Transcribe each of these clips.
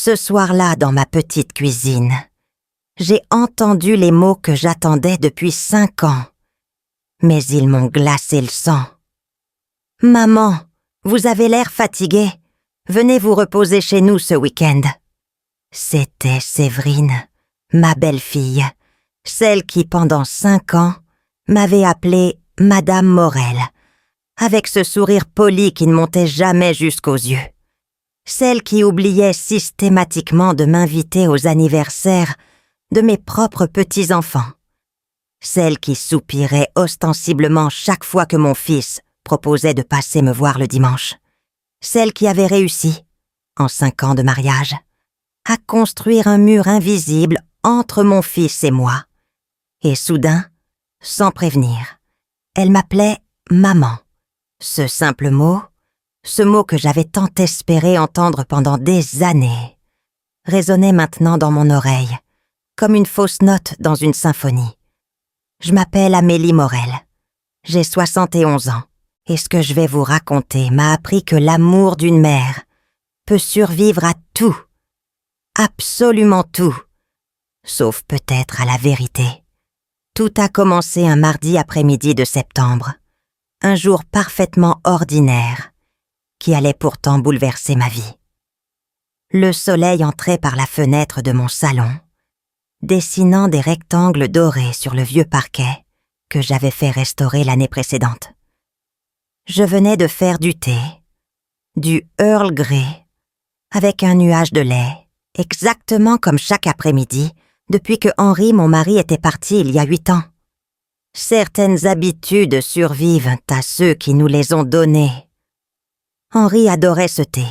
Ce soir-là, dans ma petite cuisine, j'ai entendu les mots que j'attendais depuis 5 ans, mais ils m'ont glacé le sang. « Maman, vous avez l'air fatiguée. Venez vous reposer chez nous ce week-end. » C'était Séverine, ma belle-fille, celle qui, pendant 5 ans, m'avait appelée Madame Morel, avec ce sourire poli qui ne montait jamais jusqu'aux yeux. Celle qui oubliait systématiquement de m'inviter aux anniversaires de mes propres petits-enfants. Celle qui soupirait ostensiblement chaque fois que mon fils proposait de passer me voir le dimanche. Celle qui avait réussi, en 5 ans de mariage, à construire un mur invisible entre mon fils et moi. Et soudain, sans prévenir, elle m'appelait « maman ». Ce simple mot, ce mot que j'avais tant espéré entendre pendant des années, résonnait maintenant dans mon oreille, comme une fausse note dans une symphonie. Je m'appelle Amélie Morel. J'ai 71 ans, et ce que je vais vous raconter m'a appris que l'amour d'une mère peut survivre à tout, absolument tout, sauf peut-être à la vérité. Tout a commencé un mardi après-midi de septembre, un jour parfaitement ordinaire, qui allait pourtant bouleverser ma vie. Le soleil entrait par la fenêtre de mon salon, dessinant des rectangles dorés sur le vieux parquet que j'avais fait restaurer l'année précédente. Je venais de faire du thé, du Earl Grey, avec un nuage de lait, exactement comme chaque après-midi, depuis que Henri, mon mari, était parti il y a 8 ans. Certaines habitudes survivent à ceux qui nous les ont données. Henri adorait ce thé.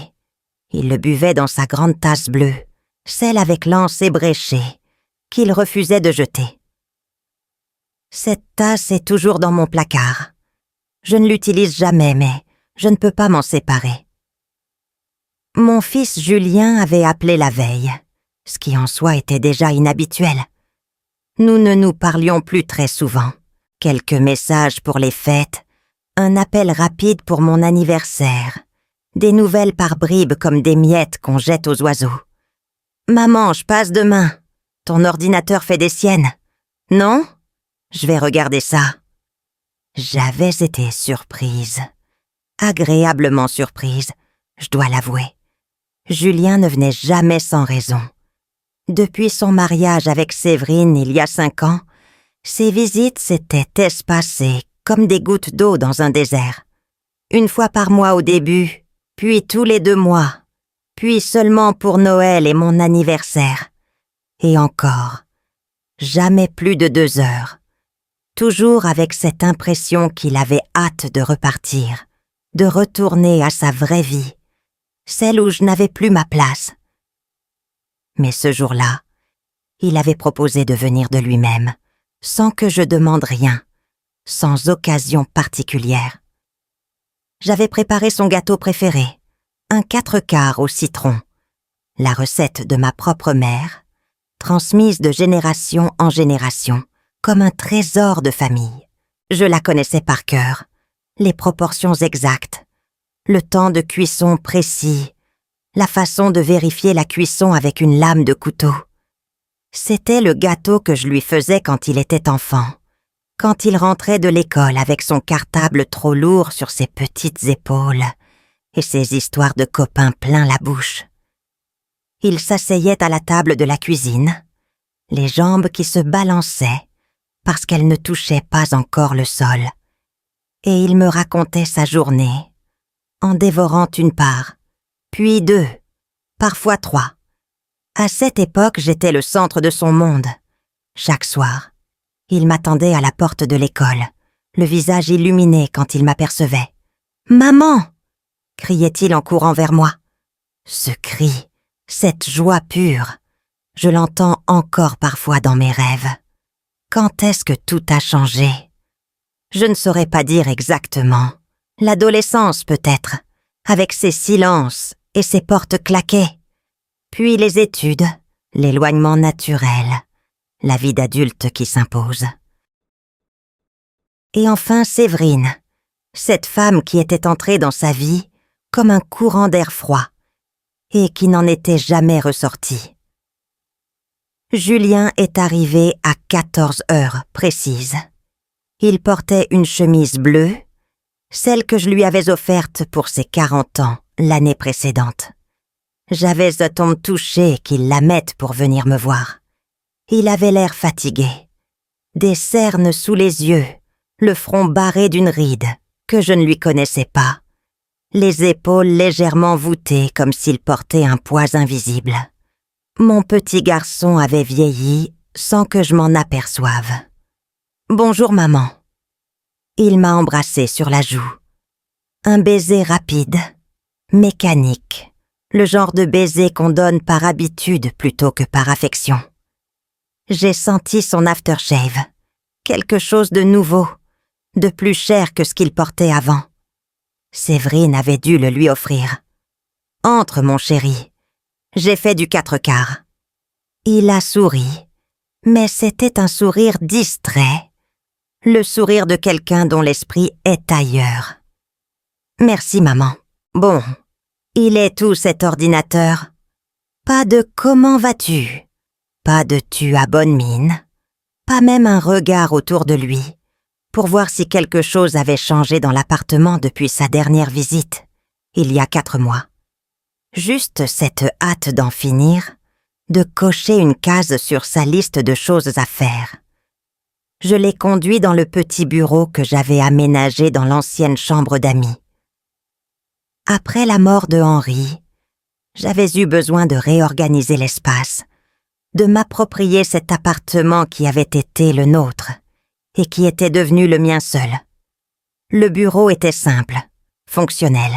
Il le buvait dans sa grande tasse bleue, celle avec l'anse ébréchée, qu'il refusait de jeter. Cette tasse est toujours dans mon placard. Je ne l'utilise jamais, mais je ne peux pas m'en séparer. Mon fils Julien avait appelé la veille, ce qui en soi était déjà inhabituel. Nous ne nous parlions plus très souvent. Quelques messages pour les fêtes, un appel rapide pour mon anniversaire, des nouvelles par bribes comme des miettes qu'on jette aux oiseaux. « Maman, je passe demain. Ton ordinateur fait des siennes. Non? Je vais regarder ça. » J'avais été surprise. Agréablement surprise, je dois l'avouer. Julien ne venait jamais sans raison. Depuis son mariage avec Séverine il y a 5 ans, ses visites s'étaient espacées comme des gouttes d'eau dans un désert. 1 fois par mois au début, puis tous les 2 mois, puis seulement pour Noël et mon anniversaire. Et encore, jamais plus de 2 heures. Toujours avec cette impression qu'il avait hâte de repartir, de retourner à sa vraie vie, celle où je n'avais plus ma place. Mais ce jour-là, il avait proposé de venir de lui-même, sans que je demande rien, sans occasion particulière. J'avais préparé son gâteau préféré, un 4/4 au citron, la recette de ma propre mère, transmise de génération en génération, comme un trésor de famille. Je la connaissais par cœur, les proportions exactes, le temps de cuisson précis, la façon de vérifier la cuisson avec une lame de couteau. C'était le gâteau que je lui faisais quand il était enfant, quand il rentrait de l'école avec son cartable trop lourd sur ses petites épaules et ses histoires de copains plein la bouche. Il s'asseyait à la table de la cuisine, les jambes qui se balançaient parce qu'elles ne touchaient pas encore le sol, et il me racontait sa journée, en dévorant 1 part, puis 2, parfois 3. À cette époque, j'étais le centre de son monde. Chaque soir, il m'attendait à la porte de l'école, le visage illuminé quand il m'apercevait. « Maman !» criait-il en courant vers moi. Ce cri, cette joie pure, je l'entends encore parfois dans mes rêves. Quand est-ce que tout a changé? Je ne saurais pas dire exactement. L'adolescence peut-être, avec ses silences et ses portes claquées. Puis les études, l'éloignement naturel, la vie d'adulte qui s'impose. Et enfin Séverine, cette femme qui était entrée dans sa vie comme un courant d'air froid, et qui n'en était jamais ressorti. Julien est arrivé à 14 heures précises. Il portait une chemise bleue, celle que je lui avais offerte pour ses 40 ans l'année précédente. J'avais à tombe touché qu'il la mette pour venir me voir. Il avait l'air fatigué, des cernes sous les yeux, le front barré d'une ride que je ne lui connaissais pas, les épaules légèrement voûtées comme s'il portait un poids invisible. Mon petit garçon avait vieilli sans que je m'en aperçoive. « Bonjour maman ». Il m'a embrassée sur la joue. Un baiser rapide, mécanique, le genre de baiser qu'on donne par habitude plutôt que par affection. J'ai senti son aftershave, quelque chose de nouveau, de plus cher que ce qu'il portait avant. Séverine avait dû le lui offrir. « Entre, mon chéri. J'ai fait du 4/4. » Il a souri, mais c'était un sourire distrait, le sourire de quelqu'un dont l'esprit est ailleurs. « Merci, maman. Bon, il est où cet ordinateur? Pas de « comment vas-tu ?» Pas de « tu as bonne mine ?» Pas même un regard autour de lui, pour voir si quelque chose avait changé dans l'appartement depuis sa dernière visite, il y a 4 mois. Juste cette hâte d'en finir, de cocher une case sur sa liste de choses à faire. Je l'ai conduit dans le petit bureau que j'avais aménagé dans l'ancienne chambre d'amis. Après la mort de Henri, j'avais eu besoin de réorganiser l'espace, de m'approprier cet appartement qui avait été le nôtre et qui était devenu le mien seul. Le bureau était simple, fonctionnel.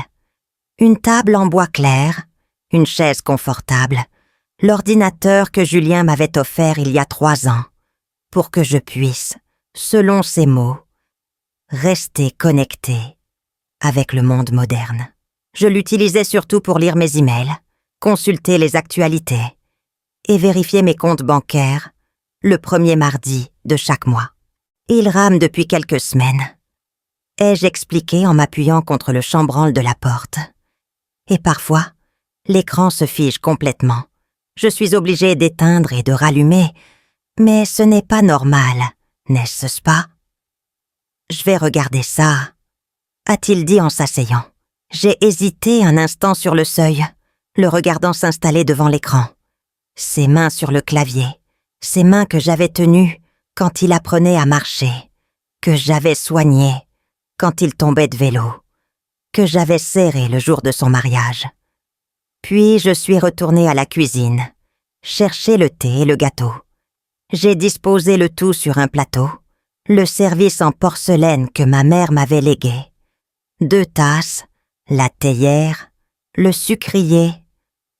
Une table en bois clair, une chaise confortable, l'ordinateur que Julien m'avait offert il y a 3 ans, pour que je puisse, selon ses mots, rester connecté avec le monde moderne. Je l'utilisais surtout pour lire mes emails, consulter les actualités et vérifier mes comptes bancaires le premier mardi de chaque mois. Il rame depuis quelques semaines, ai-je expliqué en m'appuyant contre le chambranle de la porte. Et parfois, l'écran se fige complètement. Je suis obligée d'éteindre et de rallumer, mais ce n'est pas normal, n'est-ce pas? Je vais regarder ça, a-t-il dit en s'asseyant. J'ai hésité un instant sur le seuil, le regardant s'installer devant l'écran. Ses mains sur le clavier, ses mains que j'avais tenues quand il apprenait à marcher, que j'avais soignées quand il tombait de vélo, que j'avais serré le jour de son mariage. Puis je suis retournée à la cuisine, chercher le thé et le gâteau. J'ai disposé le tout sur un plateau, le service en porcelaine que ma mère m'avait légué. 2 tasses, la théière, le sucrier,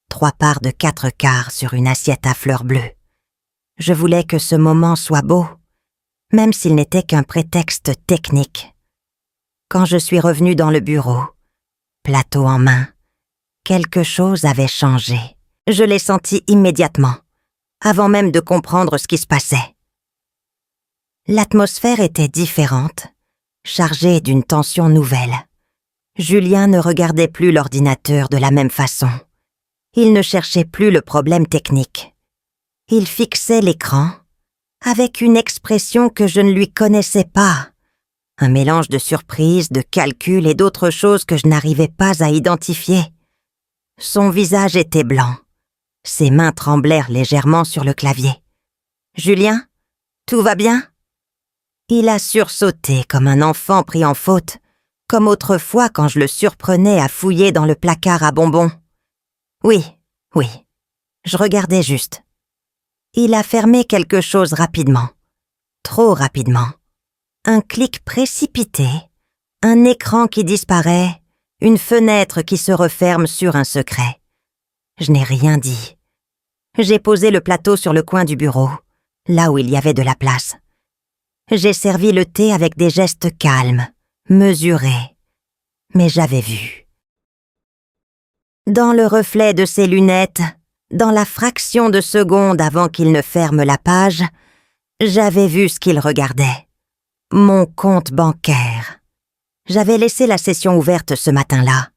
3 parts de 4/4 sur une assiette à fleurs bleues. Je voulais que ce moment soit beau, même s'il n'était qu'un prétexte technique. Quand je suis revenue dans le bureau, plateau en main, quelque chose avait changé. Je l'ai senti immédiatement, avant même de comprendre ce qui se passait. L'atmosphère était différente, chargée d'une tension nouvelle. Julien ne regardait plus l'ordinateur de la même façon. Il ne cherchait plus le problème technique. Il fixait l'écran avec une expression que je ne lui connaissais pas, un mélange de surprise, de calcul et d'autres choses que je n'arrivais pas à identifier. Son visage était blanc. Ses mains tremblèrent légèrement sur le clavier. « Julien, tout va bien ?» Il a sursauté comme un enfant pris en faute, comme autrefois quand je le surprenais à fouiller dans le placard à bonbons. « Oui, oui, je regardais juste. » Il a fermé quelque chose rapidement, trop rapidement. Un clic précipité, un écran qui disparaît, une fenêtre qui se referme sur un secret. Je n'ai rien dit. J'ai posé le plateau sur le coin du bureau, là où il y avait de la place. J'ai servi le thé avec des gestes calmes, mesurés, mais j'avais vu. Dans le reflet de ses lunettes, dans la fraction de seconde avant qu'il ne ferme la page, j'avais vu ce qu'il regardait. Mon compte bancaire. J'avais laissé la session ouverte ce matin-là.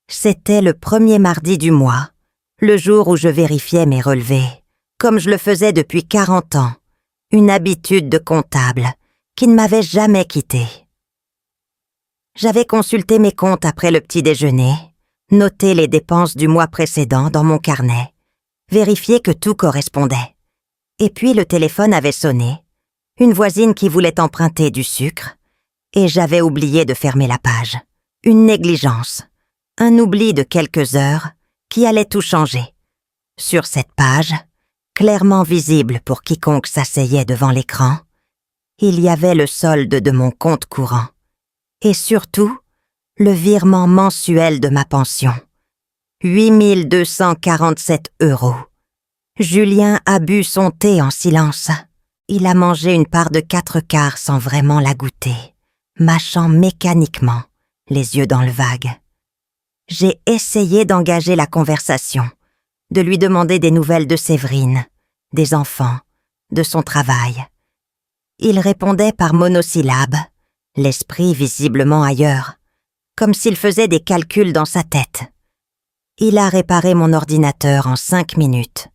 C'était le premier mardi du mois, le jour où je vérifiais mes relevés, comme je le faisais depuis 40 ans, une habitude de comptable qui ne m'avait jamais quittée. J'avais consulté mes comptes après le petit déjeuner, noté les dépenses du mois précédent dans mon carnet, vérifié que tout correspondait. Et puis le téléphone avait sonné, une voisine qui voulait emprunter du sucre, et j'avais oublié de fermer la page. Une négligence, un oubli de quelques heures qui allait tout changer. Sur cette page, clairement visible pour quiconque s'asseyait devant l'écran, il y avait le solde de mon compte courant. Et surtout, le virement mensuel de ma pension. 8 247 €. Julien a bu son thé en silence. Il a mangé une part de 4 quarts sans vraiment la goûter, mâchant mécaniquement, les yeux dans le vague. J'ai essayé d'engager la conversation, de lui demander des nouvelles de Séverine, des enfants, de son travail. Il répondait par monosyllabes, l'esprit visiblement ailleurs, comme s'il faisait des calculs dans sa tête. Il a réparé mon ordinateur en 5 minutes.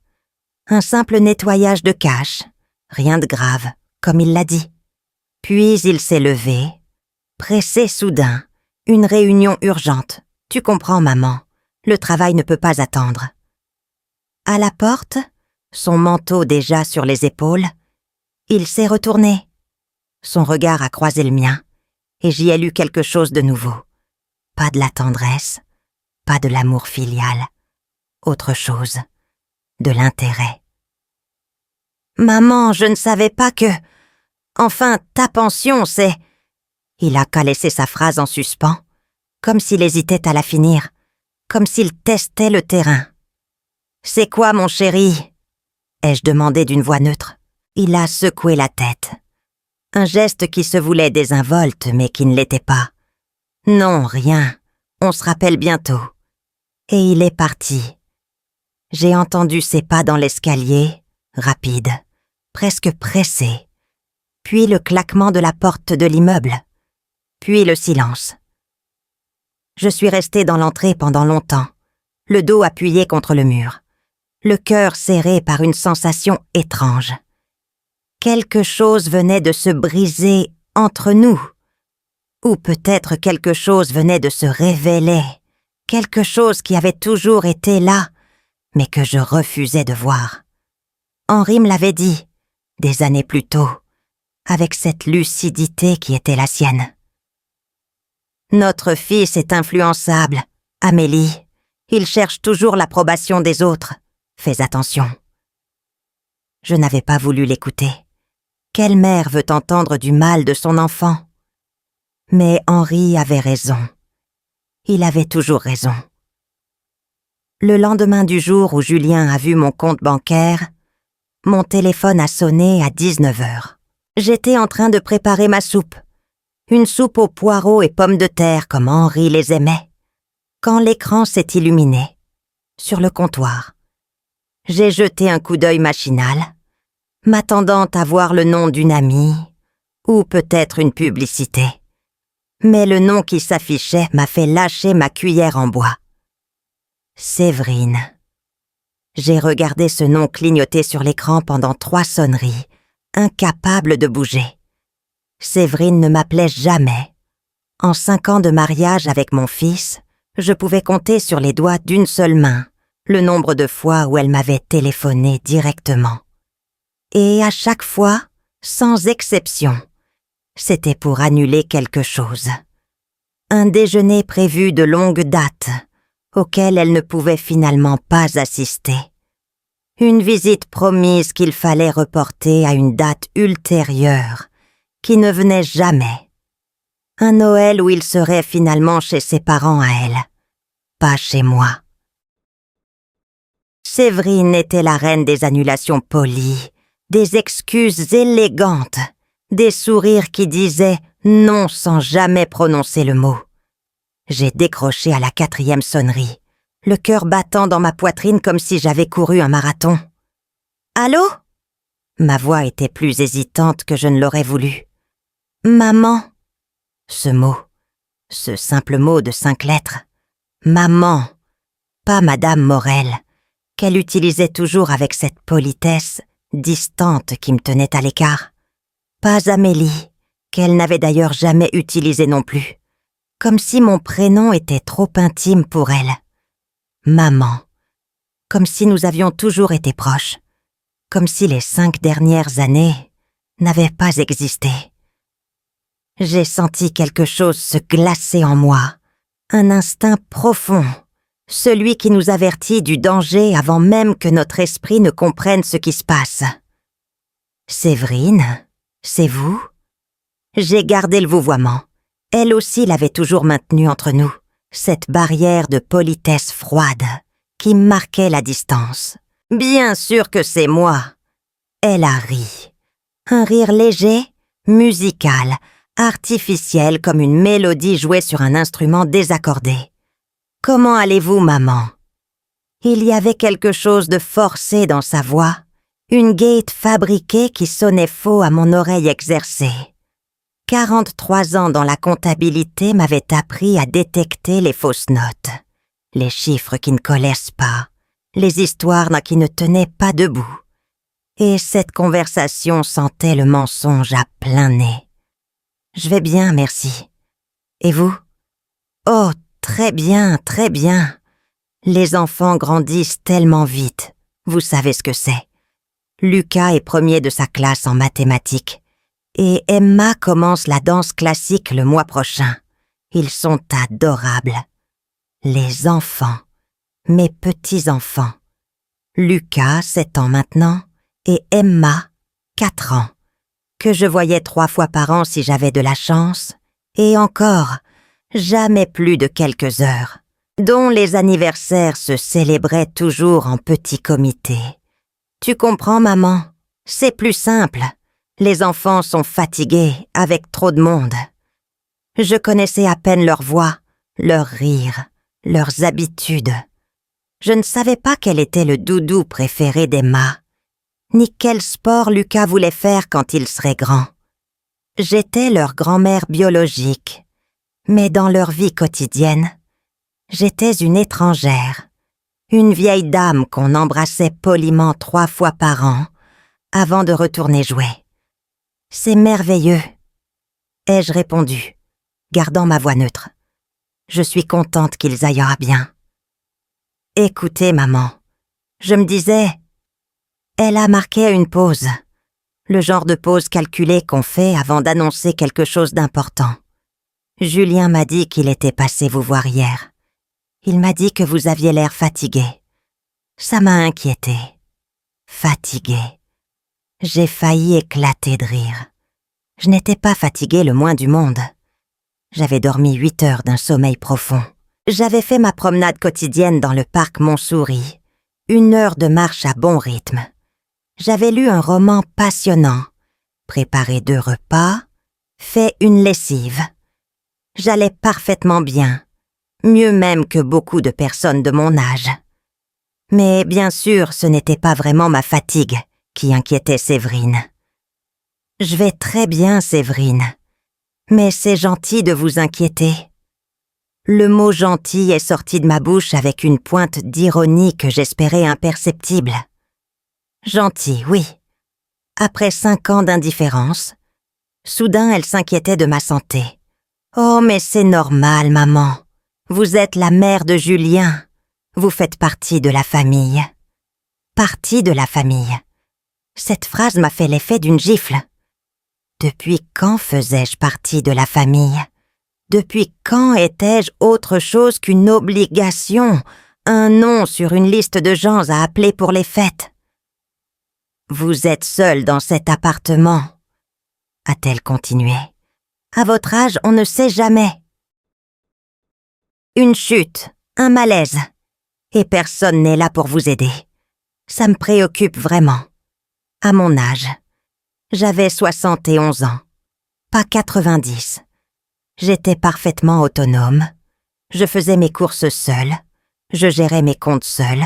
Un simple nettoyage de cache, rien de grave, comme il l'a dit. Puis il s'est levé, pressé soudain, une réunion urgente. Tu comprends, maman, le travail ne peut pas attendre. À la porte, son manteau déjà sur les épaules, il s'est retourné. Son regard a croisé le mien, et j'y ai lu quelque chose de nouveau. Pas de la tendresse, pas de l'amour filial, autre chose, de l'intérêt. Maman, je ne savais pas que... Enfin, ta pension, c'est... Il a qu'à laisser sa phrase en suspens, comme s'il hésitait à la finir, comme s'il testait le terrain. C'est quoi, mon chéri? Ai-je demandé d'une voix neutre. Il a secoué la tête. Un geste qui se voulait désinvolte, mais qui ne l'était pas. Non, rien. On se rappelle bientôt. Et il est parti. J'ai entendu ses pas dans l'escalier, rapides, presque pressés. Puis le claquement de la porte de l'immeuble. Puis le silence. Je suis restée dans l'entrée pendant longtemps, le dos appuyé contre le mur, le cœur serré par une sensation étrange. Quelque chose venait de se briser entre nous. Ou peut-être quelque chose venait de se révéler, quelque chose qui avait toujours été là, mais que je refusais de voir. Henri me l'avait dit, des années plus tôt, avec cette lucidité qui était la sienne. Notre fils est influençable, Amélie. Il cherche toujours l'approbation des autres. Fais attention. Je n'avais pas voulu l'écouter. Quelle mère veut entendre du mal de son enfant? Mais Henri avait raison. Il avait toujours raison. Le lendemain du jour où Julien a vu mon compte bancaire, mon téléphone a sonné à 19h. J'étais en train de préparer ma soupe. Une soupe aux poireaux et pommes de terre comme Henri les aimait. Quand l'écran s'est illuminé, sur le comptoir, j'ai jeté un coup d'œil machinal, m'attendant à voir le nom d'une amie, ou peut-être une publicité. Mais le nom qui s'affichait m'a fait lâcher ma cuillère en bois. Séverine. J'ai regardé ce nom clignoter sur l'écran pendant 3 sonneries, incapable de bouger. Séverine ne m'appelait jamais. En 5 ans de mariage avec mon fils, je pouvais compter sur les doigts d'une seule main le nombre de fois où elle m'avait téléphoné directement. Et à chaque fois, sans exception, c'était pour annuler quelque chose. Un déjeuner prévu de longue date, auquel elle ne pouvait finalement pas assister. Une visite promise qu'il fallait reporter à une date ultérieure, qui ne venait jamais. Un Noël où il serait finalement chez ses parents à elle, pas chez moi. Séverine était la reine des annulations polies, des excuses élégantes, des sourires qui disaient non sans jamais prononcer le mot. J'ai décroché à la 4e sonnerie, le cœur battant dans ma poitrine comme si j'avais couru un marathon. « Allô ?» Ma voix était plus hésitante que je ne l'aurais voulu. « Maman !» Ce mot, ce simple mot de 5 lettres. « Maman !» Pas Madame Morel, qu'elle utilisait toujours avec cette politesse distante qui me tenait à l'écart. Pas Amélie, qu'elle n'avait d'ailleurs jamais utilisée non plus, comme si mon prénom était trop intime pour elle. Maman, comme si nous avions toujours été proches, comme si les 5 dernières années n'avaient pas existé. J'ai senti quelque chose se glacer en moi, un instinct profond, celui qui nous avertit du danger avant même que notre esprit ne comprenne ce qui se passe. Séverine, c'est vous? J'ai gardé le vouvoiement. Elle aussi l'avait toujours maintenu entre nous, cette barrière de politesse froide qui marquait la distance. Bien sûr que c'est moi. Elle a ri. Un rire léger, musical, artificiel comme une mélodie jouée sur un instrument désaccordé. « Comment allez-vous, maman ?» Il y avait quelque chose de forcé dans sa voix, une gaieté fabriquée qui sonnait faux à mon oreille exercée. 43 ans dans la comptabilité m'avaient appris à détecter les fausses notes, les chiffres qui ne collaient pas, les histoires qui ne tenaient pas debout. Et cette conversation sentait le mensonge à plein nez. « Je vais bien, merci. Et vous ? » ?»« Oh, très bien, très bien. Les enfants grandissent tellement vite. Vous savez ce que c'est. Lucas est premier de sa classe en mathématiques. Et Emma commence la danse classique le mois prochain. Ils sont adorables. Les enfants. Mes petits-enfants. Lucas, 7 ans maintenant, et Emma, 4 ans. Que je voyais 3 fois par an si j'avais de la chance. Et encore, jamais plus de quelques heures, dont les anniversaires se célébraient toujours en petit comité. Tu comprends, maman? C'est plus simple. Les enfants sont fatigués avec trop de monde. Je connaissais à peine leur voix, leurs rires, leurs habitudes. Je ne savais pas quel était le doudou préféré d'Emma, ni quel sport Lucas voulait faire quand il serait grand. J'étais leur grand-mère biologique, mais dans leur vie quotidienne, j'étais une étrangère, une vieille dame qu'on embrassait poliment 3 fois par an avant de retourner jouer. « C'est merveilleux », ai-je répondu, gardant ma voix neutre. Je suis contente qu'ils aillent bien. Écoutez, maman, je me disais, elle a marqué une pause, le genre de pause calculée qu'on fait avant d'annoncer quelque chose d'important. Julien m'a dit qu'il était passé vous voir hier. Il m'a dit que vous aviez l'air fatigué. Ça m'a inquiétée. Fatiguée. J'ai failli éclater de rire. Je n'étais pas fatiguée le moins du monde. J'avais dormi 8 heures d'un sommeil profond. J'avais fait ma promenade quotidienne dans le parc Montsouris, 1 heure de marche à bon rythme. J'avais lu un roman passionnant, préparé 2 repas, fait une lessive. J'allais parfaitement bien, mieux même que beaucoup de personnes de mon âge. Mais bien sûr, ce n'était pas vraiment ma fatigue qui inquiétait Séverine. « Je vais très bien, Séverine, mais c'est gentil de vous inquiéter. » Le mot « gentil » est sorti de ma bouche avec une pointe d'ironie que j'espérais imperceptible. Gentil, oui. Après 5 ans d'indifférence, soudain elle s'inquiétait de ma santé. « Oh, mais c'est normal, maman. Vous êtes la mère de Julien. Vous faites partie de la famille. » Partie de la famille. Cette phrase m'a fait l'effet d'une gifle. Depuis quand faisais-je partie de la famille? Depuis quand étais-je autre chose qu'une obligation, un nom sur une liste de gens à appeler pour les fêtes? « Vous êtes seule dans cet appartement, » a-t-elle continué. « À votre âge, on ne sait jamais. Une chute, un malaise, et personne n'est là pour vous aider. Ça me préoccupe vraiment. À mon âge, j'avais 71 ans, pas 90. J'étais parfaitement autonome. Je faisais mes courses seule. Je gérais mes comptes seule.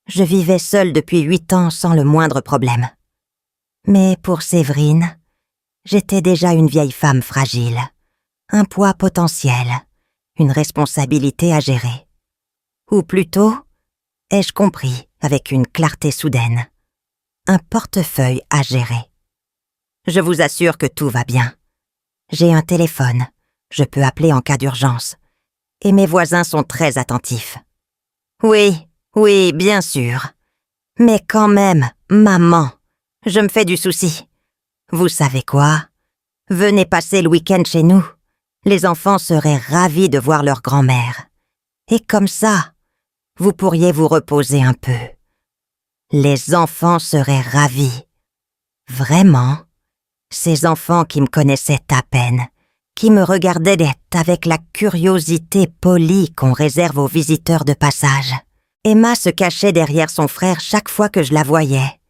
Je vivais seule depuis 8 ans sans le moindre problème. Mais pour Séverine, j'étais déjà une vieille femme fragile, un poids potentiel, une responsabilité à gérer. Ou plutôt, ai-je compris avec une clarté soudaine. Un portefeuille à gérer. Je vous assure que tout va bien. J'ai un téléphone, je peux appeler en cas d'urgence. Et mes voisins sont très attentifs. Oui, bien sûr. Mais quand même, maman, je me fais du souci. Vous savez quoi? Venez passer le week-end chez nous. Les enfants seraient ravis de voir leur grand-mère. Et comme ça, vous pourriez vous reposer un peu. Les enfants seraient ravis. Vraiment, ces enfants qui me connaissaient à peine, qui me regardaient avec la curiosité polie qu'on réserve aux visiteurs de passage. Emma se cachait derrière son frère chaque fois que je la voyais,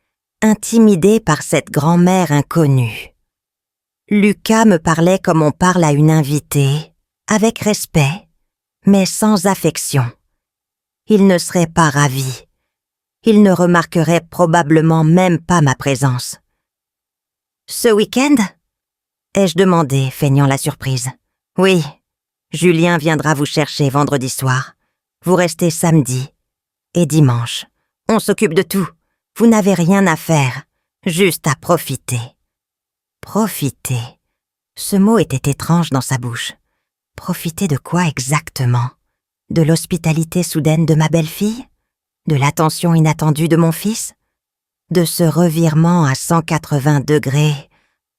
intimidée par cette grand-mère inconnue. Lucas me parlait comme on parle à une invitée, avec respect, mais sans affection. Il ne serait pas ravi. Il ne remarquerait probablement même pas ma présence. « Ce week-end » ai-je demandé, feignant la surprise. « Oui, Julien viendra vous chercher vendredi soir. Vous restez samedi et dimanche. On s'occupe de tout. Vous n'avez rien à faire, juste à profiter. » Profiter. Ce mot était étrange dans sa bouche. Profiter de quoi exactement? De l'hospitalité soudaine de ma belle-fille? De l'attention inattendue de mon fils? De ce revirement à 180 degrés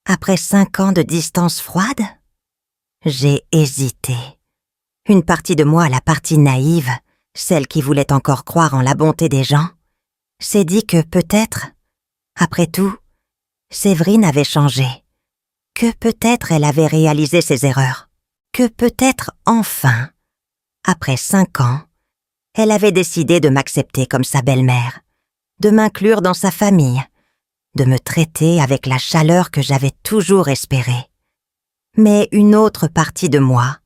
après 5 ans de distance froide? J'ai hésité. Une partie de moi, la partie naïve, celle qui voulait encore croire en la bonté des gens, s'est dit que peut-être, après tout, Séverine avait changé, que peut-être elle avait réalisé ses erreurs, que peut-être enfin, après 5 ans, elle avait décidé de m'accepter comme sa belle-mère, de m'inclure dans sa famille, de me traiter avec la chaleur que j'avais toujours espérée. Mais une autre partie de moi,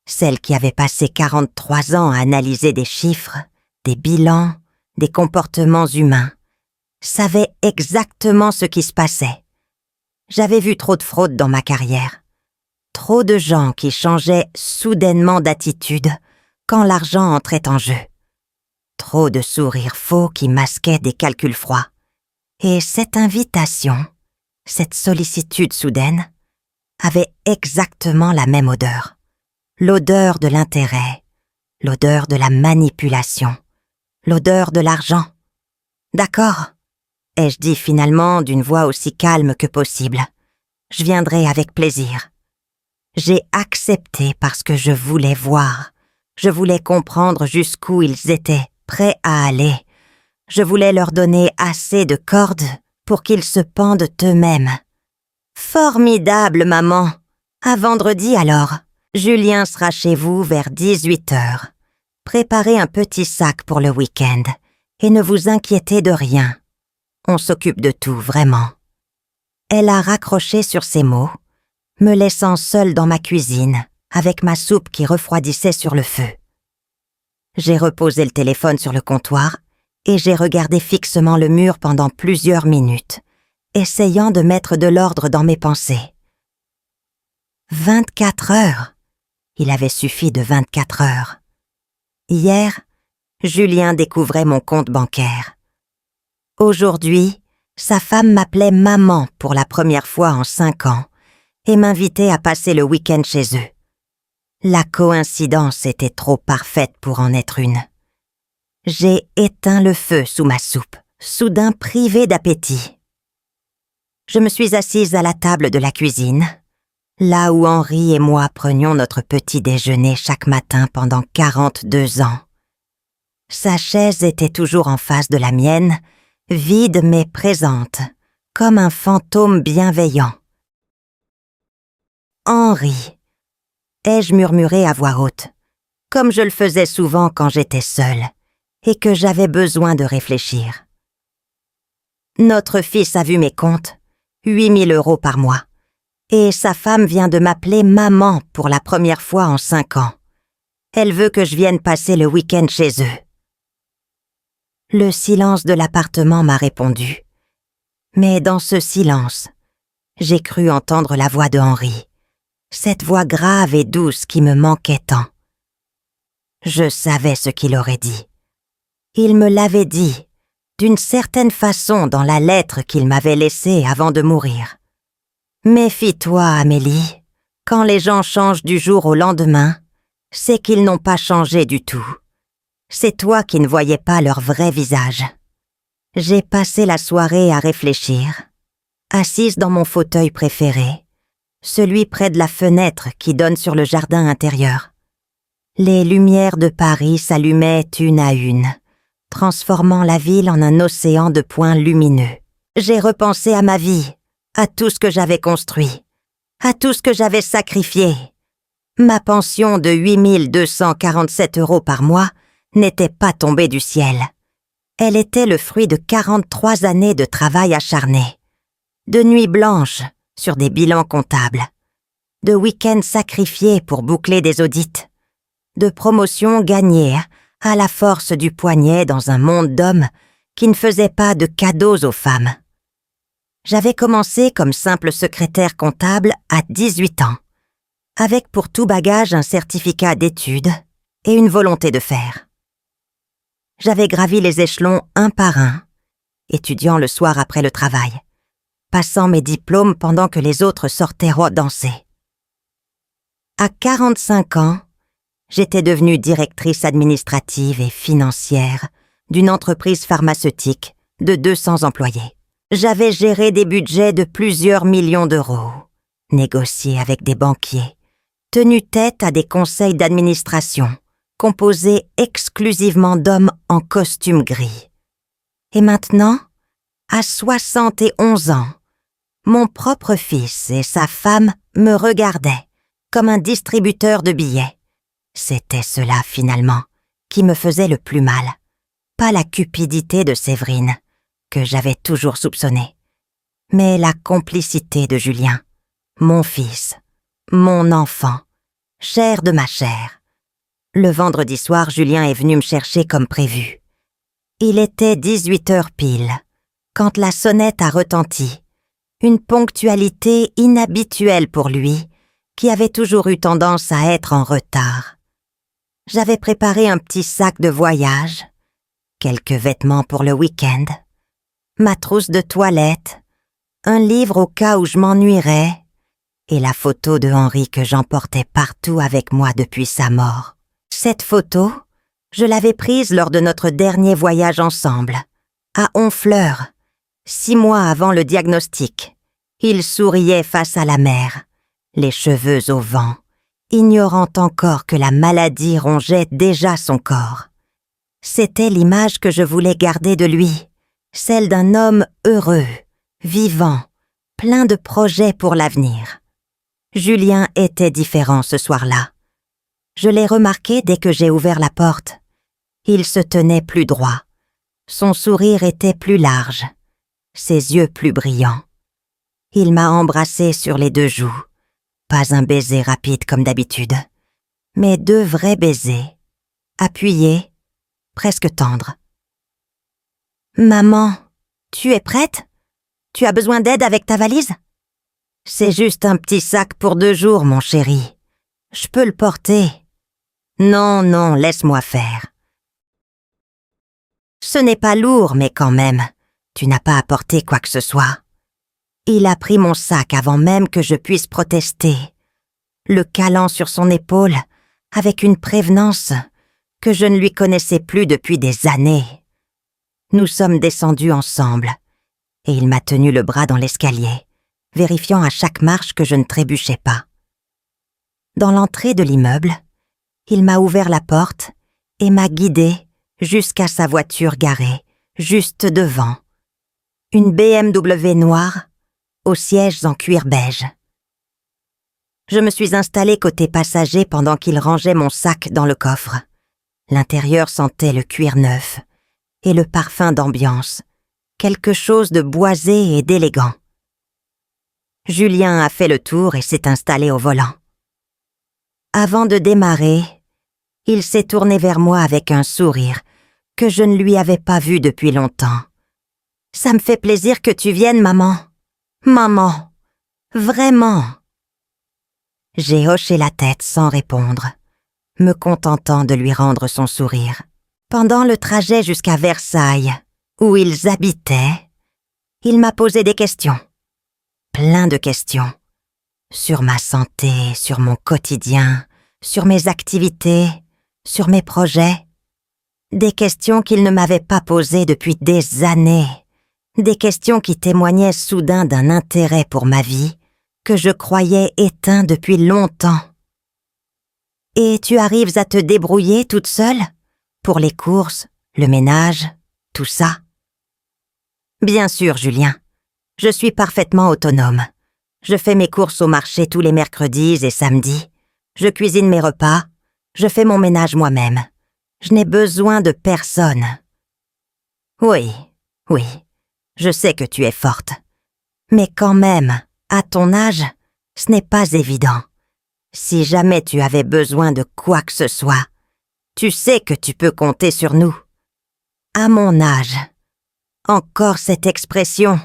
celle qui avait passé 43 ans à analyser des chiffres, des bilans, des comportements humains, savait exactement ce qui se passait. J'avais vu trop de fraudes dans ma carrière. Trop de gens qui changeaient soudainement d'attitude quand l'argent entrait en jeu. Trop de sourires faux qui masquaient des calculs froids. Et cette invitation, cette sollicitude soudaine, avait exactement la même odeur. L'odeur de l'intérêt, l'odeur de la manipulation, l'odeur de l'argent. D'accord, ai-je dit finalement d'une voix aussi calme que possible. Je viendrai avec plaisir. J'ai accepté parce que je voulais voir. Je voulais comprendre jusqu'où ils étaient prêts à aller. Je voulais leur donner assez de cordes pour qu'ils se pendent eux-mêmes. Formidable, maman. À vendredi alors. Julien sera chez vous vers 18h. Préparez un petit sac pour le week-end et ne vous inquiétez de rien. On s'occupe de tout, vraiment. Elle a raccroché sur ces mots, me laissant seule dans ma cuisine, avec ma soupe qui refroidissait sur le feu. J'ai reposé le téléphone sur le comptoir et j'ai regardé fixement le mur pendant plusieurs minutes, essayant de mettre de l'ordre dans mes pensées. 24 heures. Il avait suffi de 24 heures. Hier, Julien découvrait mon compte bancaire. Aujourd'hui, sa femme m'appelait maman pour la première fois en 5 ans et m'invitait à passer le week-end chez eux. La coïncidence était trop parfaite pour en être une. J'ai éteint le feu sous ma soupe, soudain privée d'appétit. Je me suis assise à la table de la cuisine, là où Henri et moi prenions notre petit déjeuner chaque matin pendant 42 ans. Sa chaise était toujours en face de la mienne, vide mais présente, comme un fantôme bienveillant. « Henri !» ai-je murmuré à voix haute, comme je le faisais souvent quand j'étais seule et que j'avais besoin de réfléchir. Notre fils a vu mes comptes, 8 000 € par mois, et sa femme vient de m'appeler maman pour la première fois en 5 ans. Elle veut que je vienne passer le week-end chez eux. Le silence de l'appartement m'a répondu. Mais dans ce silence, j'ai cru entendre la voix de Henri, cette voix grave et douce qui me manquait tant. Je savais ce qu'il aurait dit. Il me l'avait dit, d'une certaine façon dans la lettre qu'il m'avait laissée avant de mourir. Méfie-toi, Amélie. Quand les gens changent du jour au lendemain, c'est qu'ils n'ont pas changé du tout. C'est toi qui ne voyais pas leur vrai visage. J'ai passé la soirée à réfléchir, assise dans mon fauteuil préféré, celui près de la fenêtre qui donne sur le jardin intérieur. Les lumières de Paris s'allumaient une à une, transformant la ville en un océan de points lumineux. J'ai repensé à ma vie, à tout ce que j'avais construit, à tout ce que j'avais sacrifié. Ma pension de 8 247 € par mois n'était pas tombée du ciel. Elle était le fruit de 43 années de travail acharné, de nuits blanches sur des bilans comptables, de week-ends sacrifiés pour boucler des audits, de promotions gagnées à la force du poignet dans un monde d'hommes qui ne faisaient pas de cadeaux aux femmes. J'avais commencé comme simple secrétaire comptable à 18 ans, avec pour tout bagage un certificat d'études et une volonté de faire. J'avais gravi les échelons un par un, étudiant le soir après le travail, passant mes diplômes pendant que les autres sortaient danser. À 45 ans, j'étais devenue directrice administrative et financière d'une entreprise pharmaceutique de 200 employés. J'avais géré des budgets de plusieurs millions d'euros, négocié avec des banquiers, tenu tête à des conseils d'administration composés exclusivement d'hommes en costume gris. Et maintenant, à 71 ans, mon propre fils et sa femme me regardaient comme un distributeur de billets. C'était cela, finalement, qui me faisait le plus mal, pas la cupidité de Séverine, que j'avais toujours soupçonnée, mais la complicité de Julien, mon fils, mon enfant, chair de ma chair. Le vendredi soir, Julien est venu me chercher comme prévu. Il était 18 heures pile, quand la sonnette a retenti, une ponctualité inhabituelle pour lui, qui avait toujours eu tendance à être en retard. J'avais préparé un petit sac de voyage, quelques vêtements pour le week-end, ma trousse de toilette, un livre au cas où je m'ennuierais, et la photo de Henri que j'emportais partout avec moi depuis sa mort. Cette photo, je l'avais prise lors de notre dernier voyage ensemble, à Honfleur, 6 mois avant le diagnostic. Il souriait face à la mer, les cheveux au vent, ignorant encore que la maladie rongeait déjà son corps. C'était l'image que je voulais garder de lui, celle d'un homme heureux, vivant, plein de projets pour l'avenir. Julien était différent ce soir-là. Je l'ai remarqué dès que j'ai ouvert la porte. Il se tenait plus droit. Son sourire était plus large, ses yeux plus brillants. Il m'a embrassé sur les 2 joues. Pas un baiser rapide comme d'habitude, mais 2 vrais baisers, appuyés, presque tendres. « Maman, tu es prête? Tu as besoin d'aide avec ta valise? C'est juste un petit sac pour 2 jours, mon chéri. Je peux le porter. Non, non, laisse-moi faire. Ce n'est pas lourd, mais quand même, tu n'as pas apporté quoi que ce soit. » Il a pris mon sac avant même que je puisse protester, le calant sur son épaule avec une prévenance que je ne lui connaissais plus depuis des années. Nous sommes descendus ensemble, et il m'a tenu le bras dans l'escalier, vérifiant à chaque marche que je ne trébuchais pas. Dans l'entrée de l'immeuble, il m'a ouvert la porte et m'a guidée jusqu'à sa voiture garée, juste devant. Une BMW noire, aux sièges en cuir beige. Je me suis installée côté passager pendant qu'il rangeait mon sac dans le coffre. L'intérieur sentait le cuir neuf et le parfum d'ambiance, quelque chose de boisé et d'élégant. Julien a fait le tour et s'est installé au volant. Avant de démarrer, il s'est tourné vers moi avec un sourire que je ne lui avais pas vu depuis longtemps. « Ça me fait plaisir que tu viennes, maman. Maman, vraiment !» J'ai hoché la tête sans répondre, me contentant de lui rendre son sourire. Pendant le trajet jusqu'à Versailles, où ils habitaient, il m'a posé des questions. Plein de questions. Sur ma santé, sur mon quotidien, sur mes activités, sur mes projets. Des questions qu'il ne m'avait pas posées depuis des années. Des questions qui témoignaient soudain d'un intérêt pour ma vie que je croyais éteint depuis longtemps. « Et tu arrives à te débrouiller toute seule? Pour les courses, le ménage, tout ça ?» « Bien sûr, Julien. Je suis parfaitement autonome. Je fais mes courses au marché tous les mercredis et samedis. Je cuisine mes repas. Je fais mon ménage moi-même. Je n'ai besoin de personne. » Oui, je sais que tu es forte. Mais quand même, à ton âge, ce n'est pas évident. Si jamais tu avais besoin de quoi que ce soit, tu sais que tu peux compter sur nous. À mon âge, encore cette expression,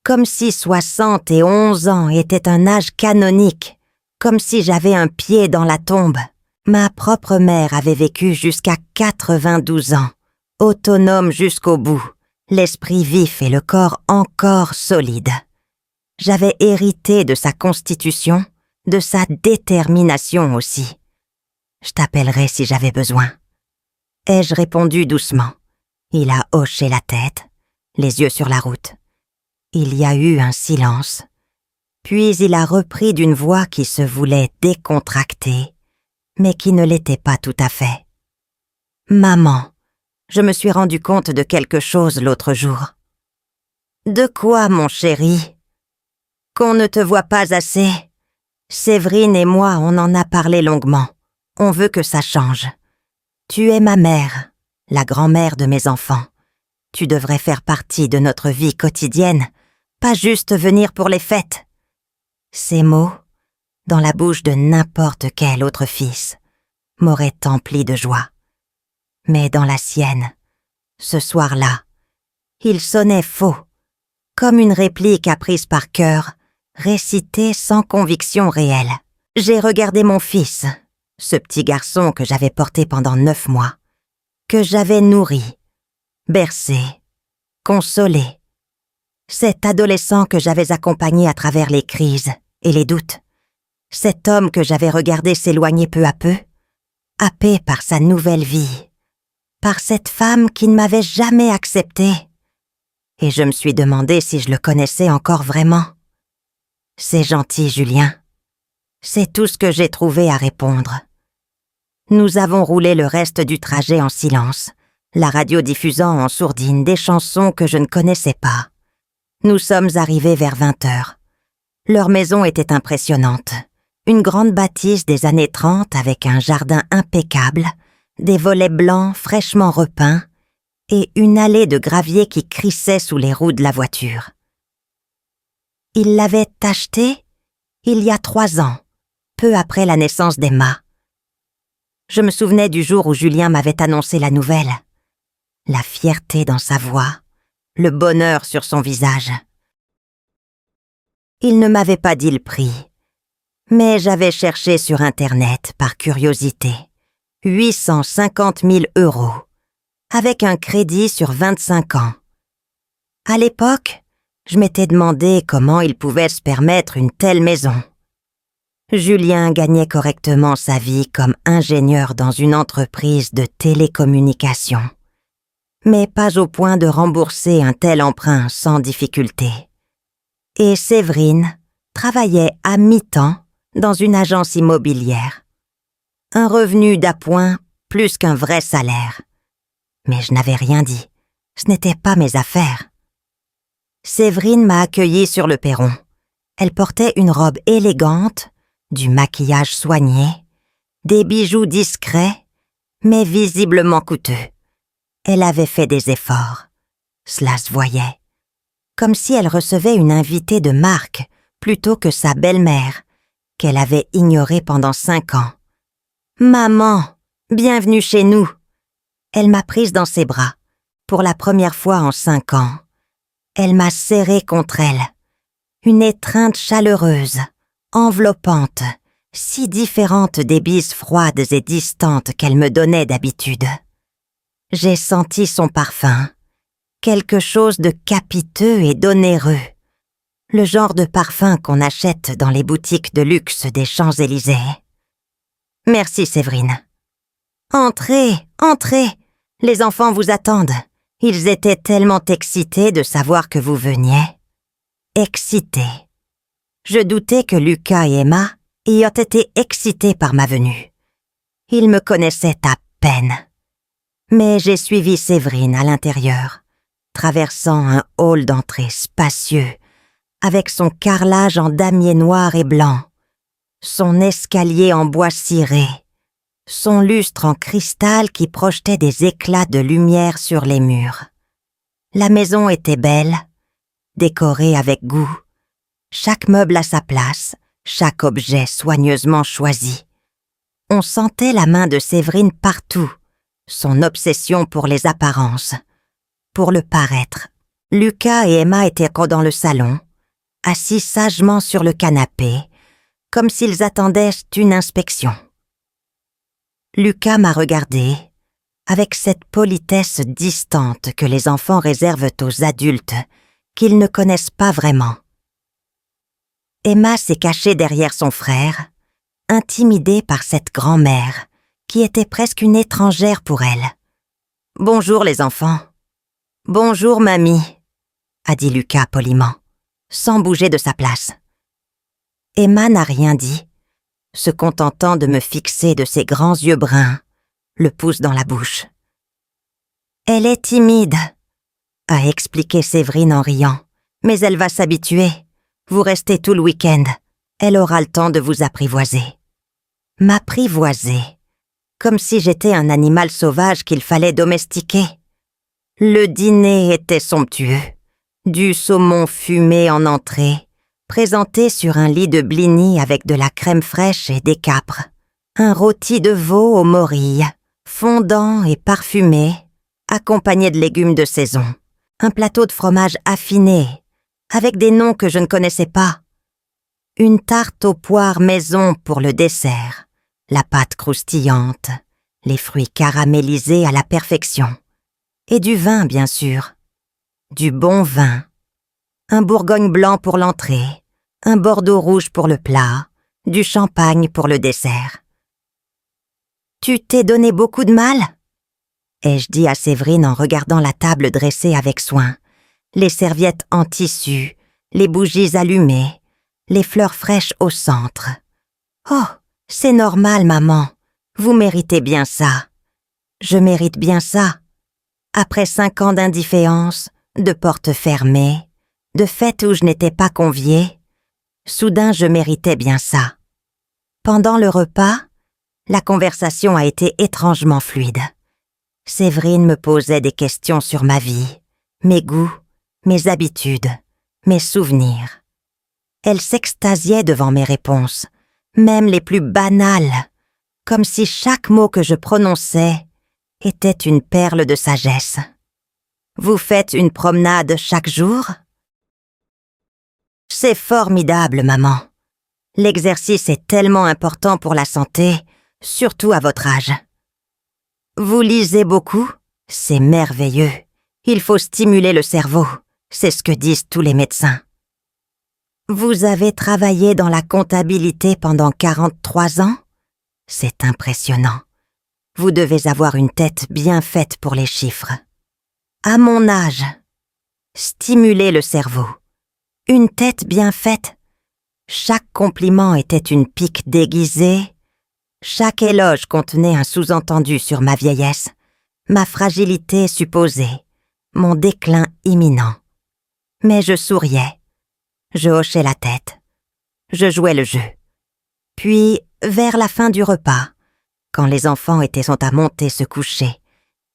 comme si 71 ans était un âge canonique, comme si j'avais un pied dans la tombe. Ma propre mère avait vécu jusqu'à 92 ans, autonome jusqu'au bout, l'esprit vif et le corps encore solide. J'avais hérité de sa constitution, de sa détermination aussi. Je t'appellerai si j'avais besoin. Ai-je répondu doucement. Il a hoché la tête, les yeux sur la route. Il y a eu un silence. Puis il a repris d'une voix qui se voulait décontractée, mais qui ne l'était pas tout à fait. « Maman, je me suis rendu compte de quelque chose l'autre jour. »« De quoi, mon chéri ? » ?»« Qu'on ne te voit pas assez. Séverine et moi, on en a parlé longuement. On veut que ça change. Tu es ma mère, la grand-mère de mes enfants. Tu devrais faire partie de notre vie quotidienne, pas juste venir pour les fêtes. » Ces mots, dans la bouche de n'importe quel autre fils, m'auraient empli de joie. Mais dans la sienne, ce soir-là, il sonnait faux, comme une réplique apprise par cœur, récitée sans conviction réelle. J'ai regardé mon fils, ce petit garçon que j'avais porté pendant 9 mois, que j'avais nourri, bercé, consolé. Cet adolescent que j'avais accompagné à travers les crises et les doutes. Cet homme que j'avais regardé s'éloigner peu à peu, happé par sa nouvelle vie, par cette femme qui ne m'avait jamais acceptée. Et je me suis demandé si je le connaissais encore vraiment. « C'est gentil, Julien. » C'est tout ce que j'ai trouvé à répondre. Nous avons roulé le reste du trajet en silence, la radio diffusant en sourdine des chansons que je ne connaissais pas. Nous sommes arrivés vers 20h. Leur maison était impressionnante. Une grande bâtisse des années 30 avec un jardin impeccable, des volets blancs fraîchement repeints et une allée de gravier qui crissait sous les roues de la voiture. Ils l'avaient achetée il y a 3 ans, peu après la naissance d'Emma. Je me souvenais du jour où Julien m'avait annoncé la nouvelle. La fierté dans sa voix, le bonheur sur son visage. Il ne m'avait pas dit le prix, mais j'avais cherché sur Internet par curiosité. 850 000 €, avec un crédit sur 25 ans. À l'époque, je m'étais demandé comment il pouvait se permettre une telle maison. Julien gagnait correctement sa vie comme ingénieur dans une entreprise de télécommunications, mais pas au point de rembourser un tel emprunt sans difficulté. Et Séverine travaillait à mi-temps dans une agence immobilière. Un revenu d'appoint plus qu'un vrai salaire. Mais je n'avais rien dit. Ce n'était pas mes affaires. Séverine m'a accueillie sur le perron. Elle portait une robe élégante, du maquillage soigné, des bijoux discrets, mais visiblement coûteux. Elle avait fait des efforts. Cela se voyait. Comme si elle recevait une invitée de marque plutôt que sa belle-mère, qu'elle avait ignorée pendant 5 ans. « Maman, bienvenue chez nous !» Elle m'a prise dans ses bras, pour la première fois en 5 ans. Elle m'a serrée contre elle. Une étreinte chaleureuse, enveloppante, si différente des bises froides et distantes qu'elle me donnait d'habitude. J'ai senti son parfum, quelque chose de capiteux et d'onéreux, le genre de parfum qu'on achète dans les boutiques de luxe des Champs-Élysées. « Merci, Séverine. »« Entrez, entrez, les enfants vous attendent. Ils étaient tellement excités de savoir que vous veniez. » Excités. Je doutais que Lucas et Emma y eussent été excités par ma venue. Ils me connaissaient à peine. Mais j'ai suivi Séverine à l'intérieur, traversant un hall d'entrée spacieux, avec son carrelage en damier noir et blanc, son escalier en bois ciré, son lustre en cristal qui projetait des éclats de lumière sur les murs. La maison était belle, décorée avec goût, chaque meuble à sa place, chaque objet soigneusement choisi. On sentait la main de Séverine partout, son obsession pour les apparences, pour le paraître. Lucas et Emma étaient dans le salon, assis sagement sur le canapé, comme s'ils attendaient une inspection. Lucas m'a regardé, avec cette politesse distante que les enfants réservent aux adultes, qu'ils ne connaissent pas vraiment. Emma s'est cachée derrière son frère, intimidée par cette grand-mère, qui était presque une étrangère pour elle. « Bonjour les enfants. »« Bonjour mamie », a dit Lucas poliment, sans bouger de sa place. Emma n'a rien dit, se contentant de me fixer de ses grands yeux bruns, le pouce dans la bouche. « Elle est timide », a expliqué Séverine en riant, « mais elle va s'habituer. Vous restez tout le week-end. Elle aura le temps de vous apprivoiser. » M'apprivoiser, comme si j'étais un animal sauvage qu'il fallait domestiquer. Le dîner était somptueux. Du saumon fumé en entrée, présenté sur un lit de blinis avec de la crème fraîche et des capres. Un rôti de veau aux morilles, fondant et parfumé, accompagné de légumes de saison. Un plateau de fromage affiné, avec des noms que je ne connaissais pas. Une tarte aux poires maison pour le dessert, la pâte croustillante, les fruits caramélisés à la perfection. Et du vin, bien sûr. Du bon vin. Un bourgogne blanc pour l'entrée, un bordeaux rouge pour le plat, du champagne pour le dessert. « Tu t'es donné beaucoup de mal ?» ai-je dit à Séverine en regardant la table dressée avec soin, les serviettes en tissu, les bougies allumées, les fleurs fraîches au centre. « Oh, c'est normal, maman. Vous méritez bien ça. Je mérite bien ça. Après 5 ans d'indifférence, de portes fermées, de fêtes où je n'étais pas conviée, soudain je méritais bien ça. » Pendant le repas, la conversation a été étrangement fluide. Séverine me posait des questions sur ma vie, mes goûts, mes habitudes, mes souvenirs. Elle s'extasiait devant mes réponses, même les plus banales, comme si chaque mot que je prononçais était une perle de sagesse. « Vous faites une promenade chaque jour ?»« C'est formidable, maman. L'exercice est tellement important pour la santé, surtout à votre âge. »« Vous lisez beaucoup ? C'est merveilleux. Il faut stimuler le cerveau, c'est ce que disent tous les médecins. »« Vous avez travaillé dans la comptabilité pendant 43 ans ? C'est impressionnant. Vous devez avoir une tête bien faite pour les chiffres. » À mon âge, stimuler le cerveau, une tête bien faite, chaque compliment était une pique déguisée, chaque éloge contenait un sous-entendu sur ma vieillesse, ma fragilité supposée, mon déclin imminent. Mais je souriais, je hochais la tête, je jouais le jeu. Puis, vers la fin du repas, quand les enfants sont à monter se coucher,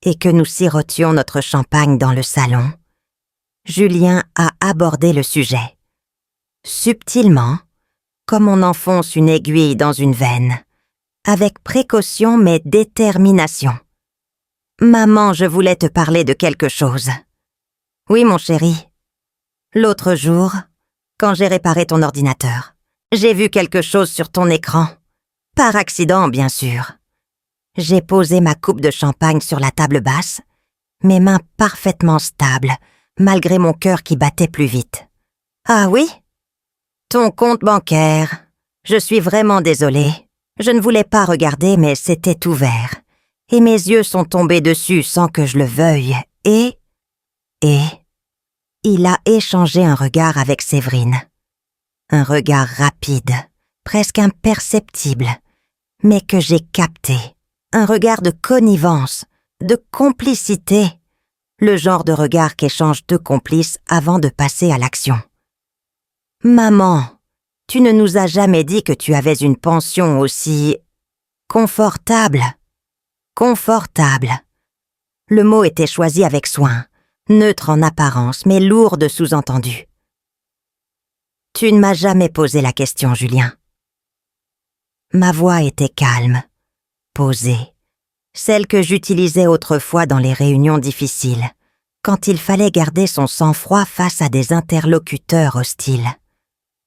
et que nous sirotions notre champagne dans le salon, Julien a abordé le sujet. Subtilement, comme on enfonce une aiguille dans une veine, avec précaution mais détermination. « Maman, je voulais te parler de quelque chose. »« Oui, mon chéri. L'autre jour, quand j'ai réparé ton ordinateur, j'ai vu quelque chose sur ton écran. Par accident, bien sûr. J'ai posé ma coupe de champagne sur la table basse, mes mains parfaitement stables, malgré mon cœur qui battait plus vite. « Ah oui? Ton compte bancaire. Je suis vraiment désolée. Je ne voulais pas regarder, mais c'était ouvert. Et mes yeux sont tombés dessus sans que je le veuille. Et... Il a échangé un regard avec Séverine. Un regard rapide, presque imperceptible, mais que j'ai capté. Un regard de connivence, de complicité. Le genre de regard qu'échangent deux complices avant de passer à l'action. « Maman, tu ne nous as jamais dit que tu avais une pension aussi... confortable. Confortable. » Le mot était choisi avec soin, neutre en apparence, mais lourd de sous-entendu. « Tu ne m'as jamais posé la question, Julien. » Ma voix était calme, posée, celle que j'utilisais autrefois dans les réunions difficiles, quand il fallait garder son sang-froid face à des interlocuteurs hostiles.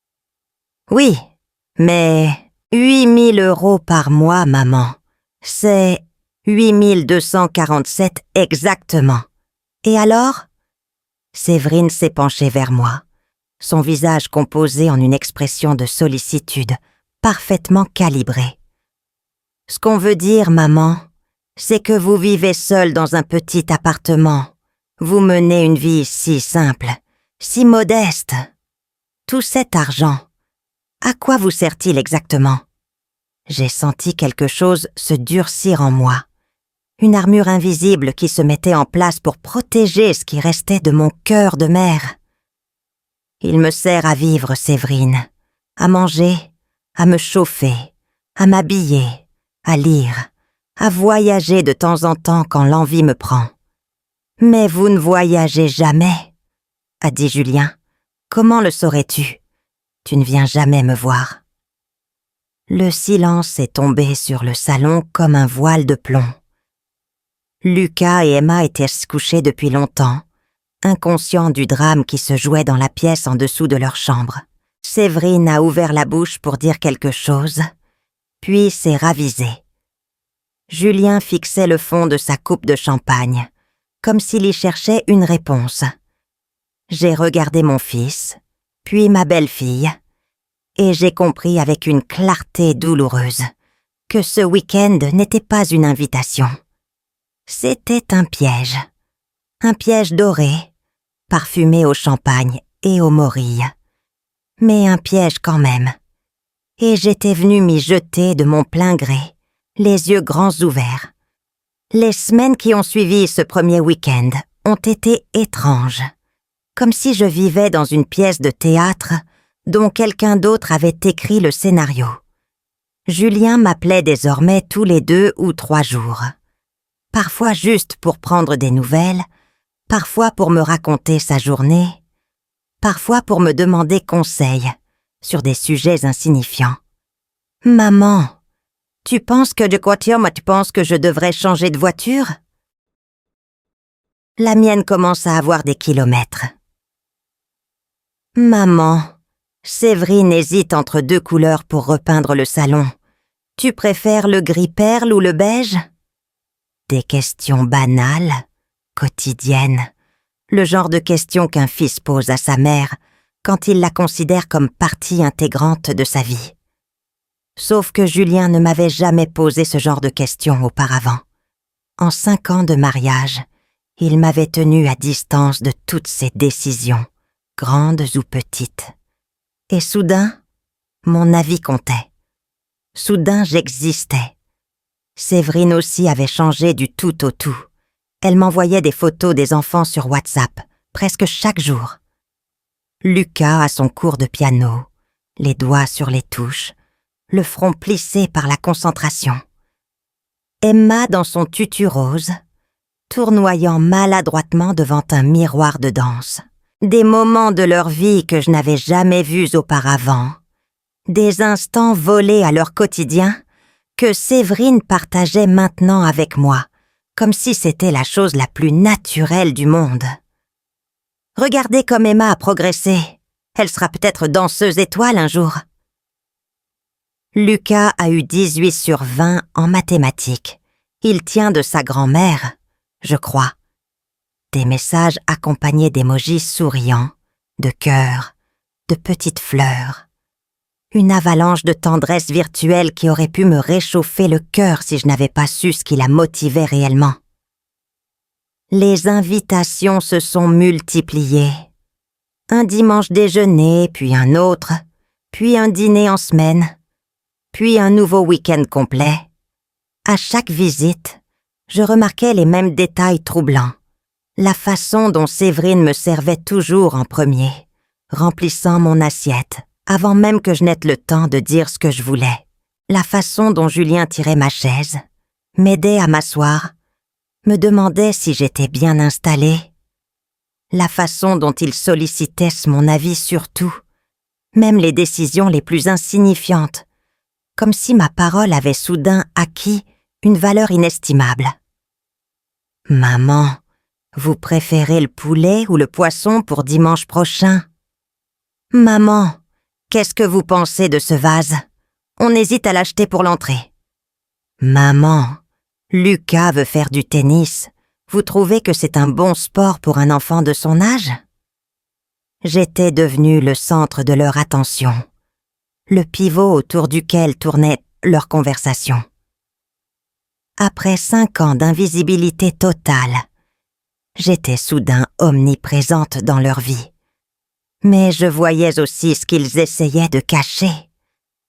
« Oui, mais 8 000 € par mois, maman. C'est 8 247 exactement. Et alors ?» Séverine s'est penchée vers moi, son visage composé en une expression de sollicitude, parfaitement calibrée. « Ce qu'on veut dire, maman, c'est que vous vivez seule dans un petit appartement. Vous menez une vie si simple, si modeste. Tout cet argent, à quoi vous sert-il exactement ?» J'ai senti quelque chose se durcir en moi. Une armure invisible qui se mettait en place pour protéger ce qui restait de mon cœur de mère. Il me sert à vivre, Séverine, à manger, à me chauffer, à m'habiller, à lire, à voyager de temps en temps quand l'envie me prend. « Mais vous ne voyagez jamais, » a dit Julien. « Comment le saurais-tu? Tu ne viens jamais me voir. » Le silence est tombé sur le salon comme un voile de plomb. Lucas et Emma étaient couchés depuis longtemps, inconscients du drame qui se jouait dans la pièce en dessous de leur chambre. Séverine a ouvert la bouche pour dire quelque chose, puis s'est ravisée. Julien fixait le fond de sa coupe de champagne, comme s'il y cherchait une réponse. J'ai regardé mon fils, puis ma belle-fille, et j'ai compris avec une clarté douloureuse que ce week-end n'était pas une invitation. C'était un piège doré, parfumé au champagne et aux morilles, mais un piège quand même. Et j'étais venue m'y jeter de mon plein gré, les yeux grands ouverts. Les semaines qui ont suivi ce premier week-end ont été étranges, comme si je vivais dans une pièce de théâtre dont quelqu'un d'autre avait écrit le scénario. Julien m'appelait désormais tous les 2 ou 3 jours. Parfois juste pour prendre des nouvelles, parfois pour me raconter sa journée, parfois pour me demander conseil sur des sujets insignifiants. « Maman, tu penses que je devrais changer de voiture? » La mienne commence à avoir des kilomètres. « Maman, Séverine hésite entre 2 couleurs pour repeindre le salon. Tu préfères le gris perle ou le beige? » Des questions banales, quotidiennes, le genre de questions qu'un fils pose à sa mère quand il la considère comme partie intégrante de sa vie. Sauf que Julien ne m'avait jamais posé ce genre de questions auparavant. En 5 ans de mariage, il m'avait tenue à distance de toutes ses décisions, grandes ou petites. Et soudain, mon avis comptait. Soudain, j'existais. Séverine aussi avait changé du tout au tout. Elle m'envoyait des photos des enfants sur WhatsApp, presque chaque jour. Lucas à son cours de piano, les doigts sur les touches, le front plissé par la concentration. Emma dans son tutu rose, tournoyant maladroitement devant un miroir de danse. Des moments de leur vie que je n'avais jamais vus auparavant. Des instants volés à leur quotidien que Séverine partageait maintenant avec moi, comme si c'était la chose la plus naturelle du monde. Regardez comme Emma a progressé. Elle sera peut-être danseuse étoile un jour. Lucas a eu 18 sur 20 en mathématiques Il tient de sa grand-mère, je crois. Des messages accompagnés d'émojis souriants, de cœurs, de petites fleurs. Une avalanche de tendresse virtuelle qui aurait pu me réchauffer le cœur si je n'avais pas su ce qui la motivait réellement. Les invitations se sont multipliées. Un dimanche déjeuner, puis un autre, puis un dîner en semaine, puis un nouveau week-end complet. À chaque visite, je remarquais les mêmes détails troublants. La façon dont Séverine me servait toujours en premier, remplissant mon assiette, avant même que je n'aie le temps de dire ce que je voulais. La façon dont Julien tirait ma chaise, m'aidait à m'asseoir, me demandait si j'étais bien installée. La façon dont il sollicitait mon avis sur tout, même les décisions les plus insignifiantes, comme si ma parole avait soudain acquis une valeur inestimable. « Maman, vous préférez le poulet ou le poisson pour dimanche prochain? Maman, qu'est-ce que vous pensez de ce vase? On hésite à l'acheter pour l'entrée. Maman, Lucas veut faire du tennis. Vous trouvez que c'est un bon sport pour un enfant de son âge? » J'étais devenue le centre de leur attention, le pivot autour duquel tournait leur conversation. Après 5 ans d'invisibilité totale, j'étais soudain omniprésente dans leur vie. Mais je voyais aussi ce qu'ils essayaient de cacher.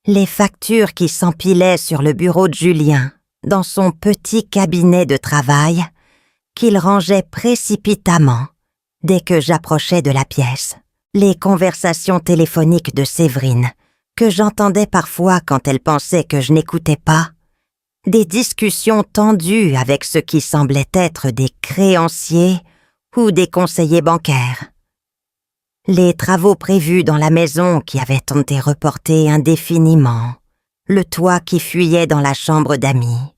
Les factures qui s'empilaient sur le bureau de Julien, dans son petit cabinet de travail, qu'il rangeait précipitamment dès que j'approchais de la pièce. Les conversations téléphoniques de Séverine, que j'entendais parfois quand elle pensait que je n'écoutais pas. Des discussions tendues avec ce qui semblait être des créanciers ou des conseillers bancaires. Les travaux prévus dans la maison qui avaient été reportés indéfiniment, le toit qui fuyait dans la chambre d'amis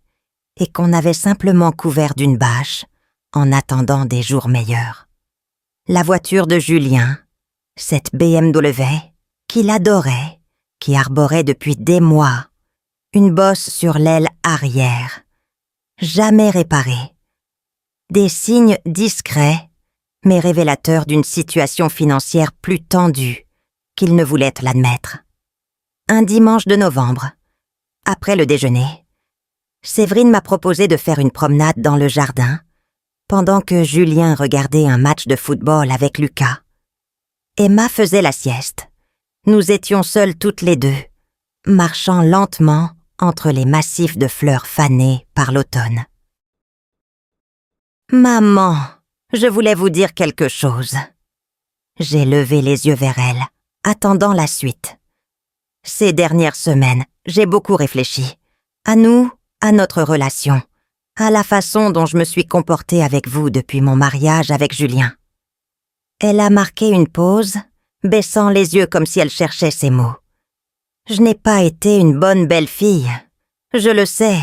et qu'on avait simplement couvert d'une bâche en attendant des jours meilleurs. La voiture de Julien, cette BMW, qu'il adorait, qui arborait depuis des mois, une bosse sur l'aile arrière, jamais réparée. Des signes discrets, mais révélateurs d'une situation financière plus tendue qu'il ne voulait l'admettre. Un dimanche de novembre, après le déjeuner, Séverine m'a proposé de faire une promenade dans le jardin, pendant que Julien regardait un match de football avec Lucas. Emma faisait la sieste. Nous étions seules toutes les deux, marchant lentement entre les massifs de fleurs fanées par l'automne. « Maman, je voulais vous dire quelque chose. » J'ai levé les yeux vers elle, attendant la suite. Ces dernières semaines, j'ai beaucoup réfléchi. À nous, à notre relation, à la façon dont je me suis comportée avec vous depuis mon mariage avec Julien. Elle a marqué une pause, baissant les yeux comme si elle cherchait ses mots. Je n'ai pas été une bonne belle-fille. Je le sais.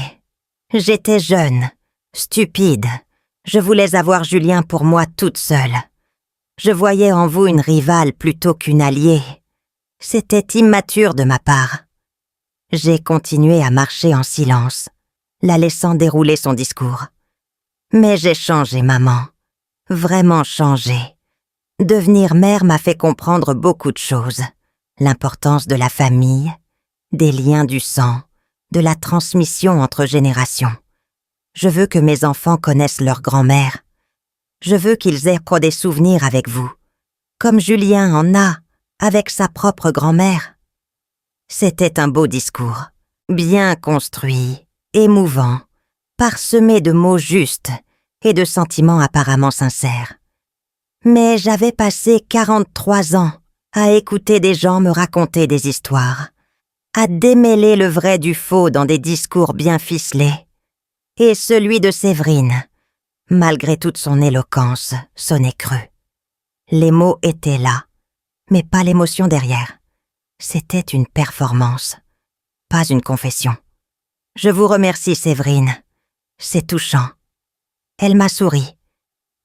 J'étais jeune, stupide. Je voulais avoir Julien pour moi toute seule. Je voyais en vous une rivale plutôt qu'une alliée. C'était immature de ma part. J'ai continué à marcher en silence, la laissant dérouler son discours. Mais j'ai changé, maman. Vraiment changé. Devenir mère m'a fait comprendre beaucoup de choses. L'importance de la famille, des liens du sang, de la transmission entre générations. Je veux que mes enfants connaissent leur grand-mère. Je veux qu'ils aient des souvenirs avec vous, comme Julien en a avec sa propre grand-mère. C'était un beau discours, bien construit, émouvant, parsemé de mots justes et de sentiments apparemment sincères. Mais j'avais passé 43 ans à écouter des gens me raconter des histoires, à démêler le vrai du faux dans des discours bien ficelés. Et celui de Séverine, malgré toute son éloquence, sonnait creux. Les mots étaient là, mais pas l'émotion derrière. C'était une performance, pas une confession. Je vous remercie, Séverine. C'est touchant. Elle m'a souri,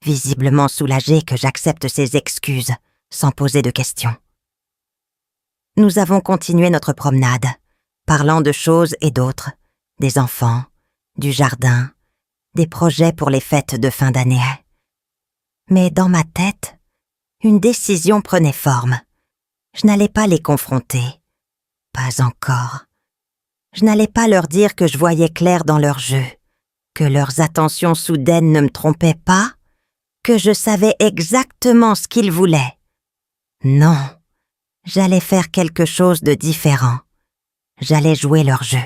visiblement soulagée que j'accepte ses excuses sans poser de questions. Nous avons continué notre promenade, parlant de choses et d'autres, des enfants, du jardin, des projets pour les fêtes de fin d'année. Mais dans ma tête, une décision prenait forme. Je n'allais pas les confronter. Pas encore. Je n'allais pas leur dire que je voyais clair dans leur jeu, que leurs attentions soudaines ne me trompaient pas, que je savais exactement ce qu'ils voulaient. Non, j'allais faire quelque chose de différent. J'allais jouer leur jeu.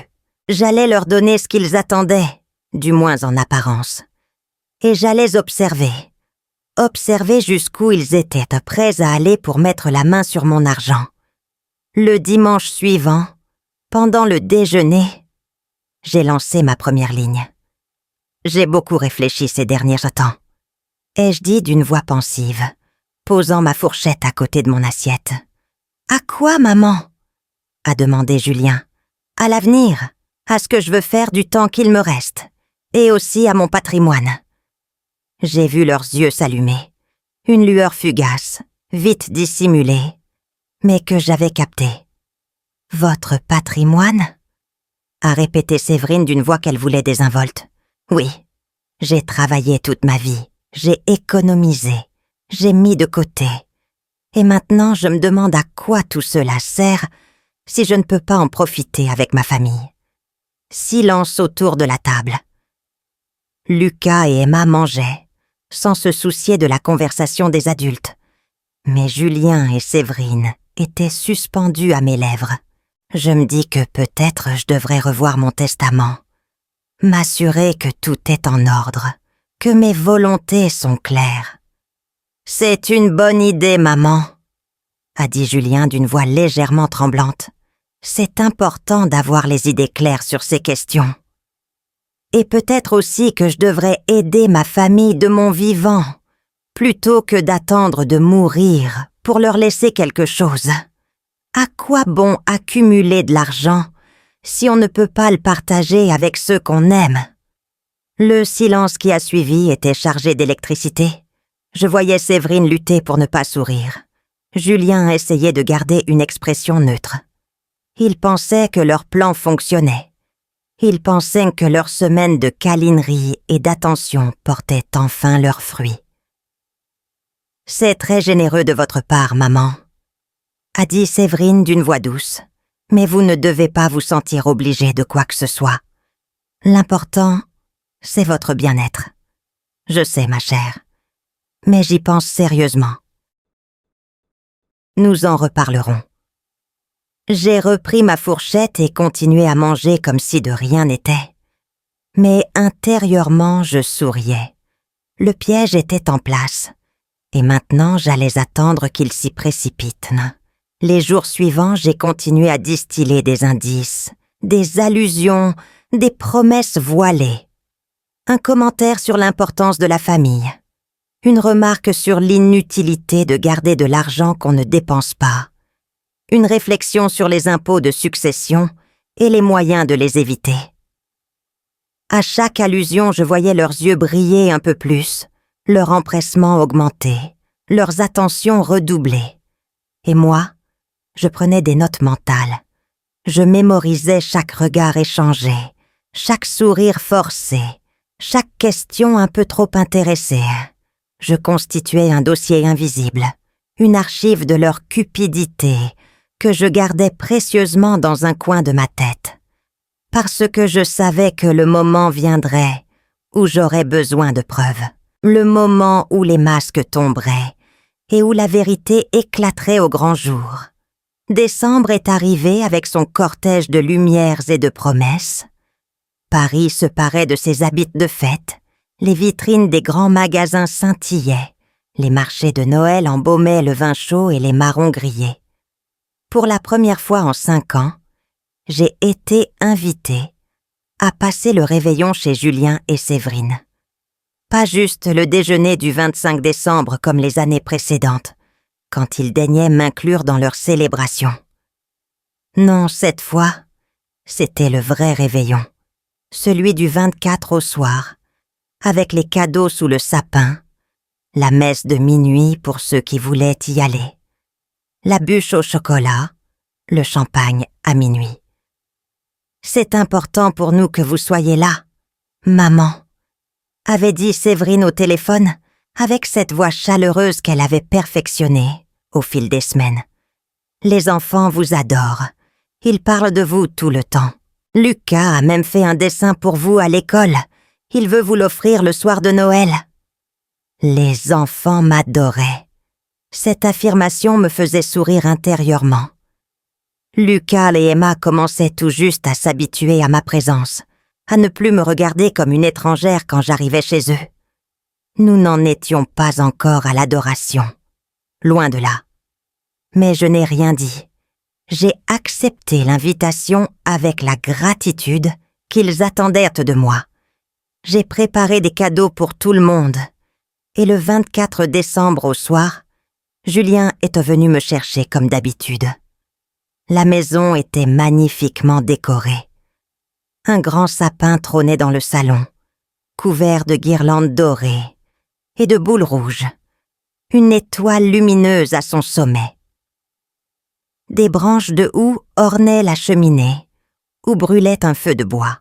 J'allais leur donner ce qu'ils attendaient, du moins en apparence. Et j'allais observer jusqu'où ils étaient prêts à aller pour mettre la main sur mon argent. Le dimanche suivant, pendant le déjeuner, j'ai lancé ma première ligne. J'ai beaucoup réfléchi ces derniers temps. Ai-je dit d'une voix pensive, posant ma fourchette à côté de mon assiette. « À quoi, maman ?» a demandé Julien. « À l'avenir, à ce que je veux faire du temps qu'il me reste, et aussi à mon patrimoine. » J'ai vu leurs yeux s'allumer, une lueur fugace, vite dissimulée, mais que j'avais captée. « Votre patrimoine ?» a répété Séverine d'une voix qu'elle voulait désinvolte. « Oui, j'ai travaillé toute ma vie, j'ai économisé, j'ai mis de côté. Et maintenant, je me demande à quoi tout cela sert si je ne peux pas en profiter avec ma famille. » Silence autour de la table. Lucas et Emma mangeaient, sans se soucier de la conversation des adultes. Mais Julien et Séverine étaient suspendus à mes lèvres. Je me dis que peut-être je devrais revoir mon testament, m'assurer que tout est en ordre, que mes volontés sont claires. « C'est une bonne idée, maman », a dit Julien d'une voix légèrement tremblante. « C'est important d'avoir les idées claires sur ces questions. Et peut-être aussi que je devrais aider ma famille de mon vivant, plutôt que d'attendre de mourir pour leur laisser quelque chose. À quoi bon accumuler de l'argent si on ne peut pas le partager avec ceux qu'on aime ?» Le silence qui a suivi était chargé d'électricité. Je voyais Séverine lutter pour ne pas sourire. Julien essayait de garder une expression neutre. Il pensait que leur plan fonctionnait. Il pensait que leur semaine de câlinerie et d'attention portait enfin leurs fruits. « C'est très généreux de votre part, maman », a dit Séverine d'une voix douce. « Mais vous ne devez pas vous sentir obligée de quoi que ce soit. L'important, c'est votre bien-être. Je sais, ma chère, mais j'y pense sérieusement. Nous en reparlerons. » J'ai repris ma fourchette et continué à manger comme si de rien n'était. Mais intérieurement, je souriais. Le piège était en place. Et maintenant, j'allais attendre qu'il s'y précipite. Les jours suivants, j'ai continué à distiller des indices, des allusions, des promesses voilées. Un commentaire sur l'importance de la famille. Une remarque sur l'inutilité de garder de l'argent qu'on ne dépense pas. Une réflexion sur les impôts de succession et les moyens de les éviter. À chaque allusion, je voyais leurs yeux briller un peu plus, leur empressement augmenter, leurs attentions redoubler. Et moi, je prenais des notes mentales. Je mémorisais chaque regard échangé, chaque sourire forcé, chaque question un peu trop intéressée. Je constituais un dossier invisible, une archive de leur cupidité que je gardais précieusement dans un coin de ma tête, parce que je savais que le moment viendrait où j'aurais besoin de preuves, le moment où les masques tomberaient et où la vérité éclaterait au grand jour. Décembre est arrivé avec son cortège de lumières et de promesses. Paris se parait de ses habits de fête, les vitrines des grands magasins scintillaient, les marchés de Noël embaumaient le vin chaud et les marrons grillés. Pour la première fois en 5 ans, j'ai été invitée à passer le réveillon chez Julien et Séverine. Pas juste le déjeuner du 25 décembre comme les années précédentes, quand ils daignaient m'inclure dans leur célébration. Non, cette fois, c'était le vrai réveillon, celui du 24 au soir, avec les cadeaux sous le sapin, la messe de minuit pour ceux qui voulaient y aller, la bûche au chocolat, le champagne à minuit. « C'est important pour nous que vous soyez là, maman », avait dit Séverine au téléphone, avec cette voix chaleureuse qu'elle avait perfectionnée au fil des semaines. Les enfants vous adorent. Ils parlent de vous tout le temps. Lucas a même fait un dessin pour vous à l'école. Il veut vous l'offrir le soir de Noël. Les enfants m'adoraient. Cette affirmation me faisait sourire intérieurement. Lucas et Emma commençaient tout juste à s'habituer à ma présence, à ne plus me regarder comme une étrangère quand j'arrivais chez eux. Nous n'en étions pas encore à l'adoration. Loin de là. Mais je n'ai rien dit. J'ai accepté l'invitation avec la gratitude qu'ils attendaient de moi. J'ai préparé des cadeaux pour tout le monde. Et le 24 décembre au soir, Julien est venu me chercher comme d'habitude. La maison était magnifiquement décorée. Un grand sapin trônait dans le salon, couvert de guirlandes dorées et de boules rouges. Une étoile lumineuse à son sommet. Des branches de houx ornaient la cheminée, où brûlait un feu de bois.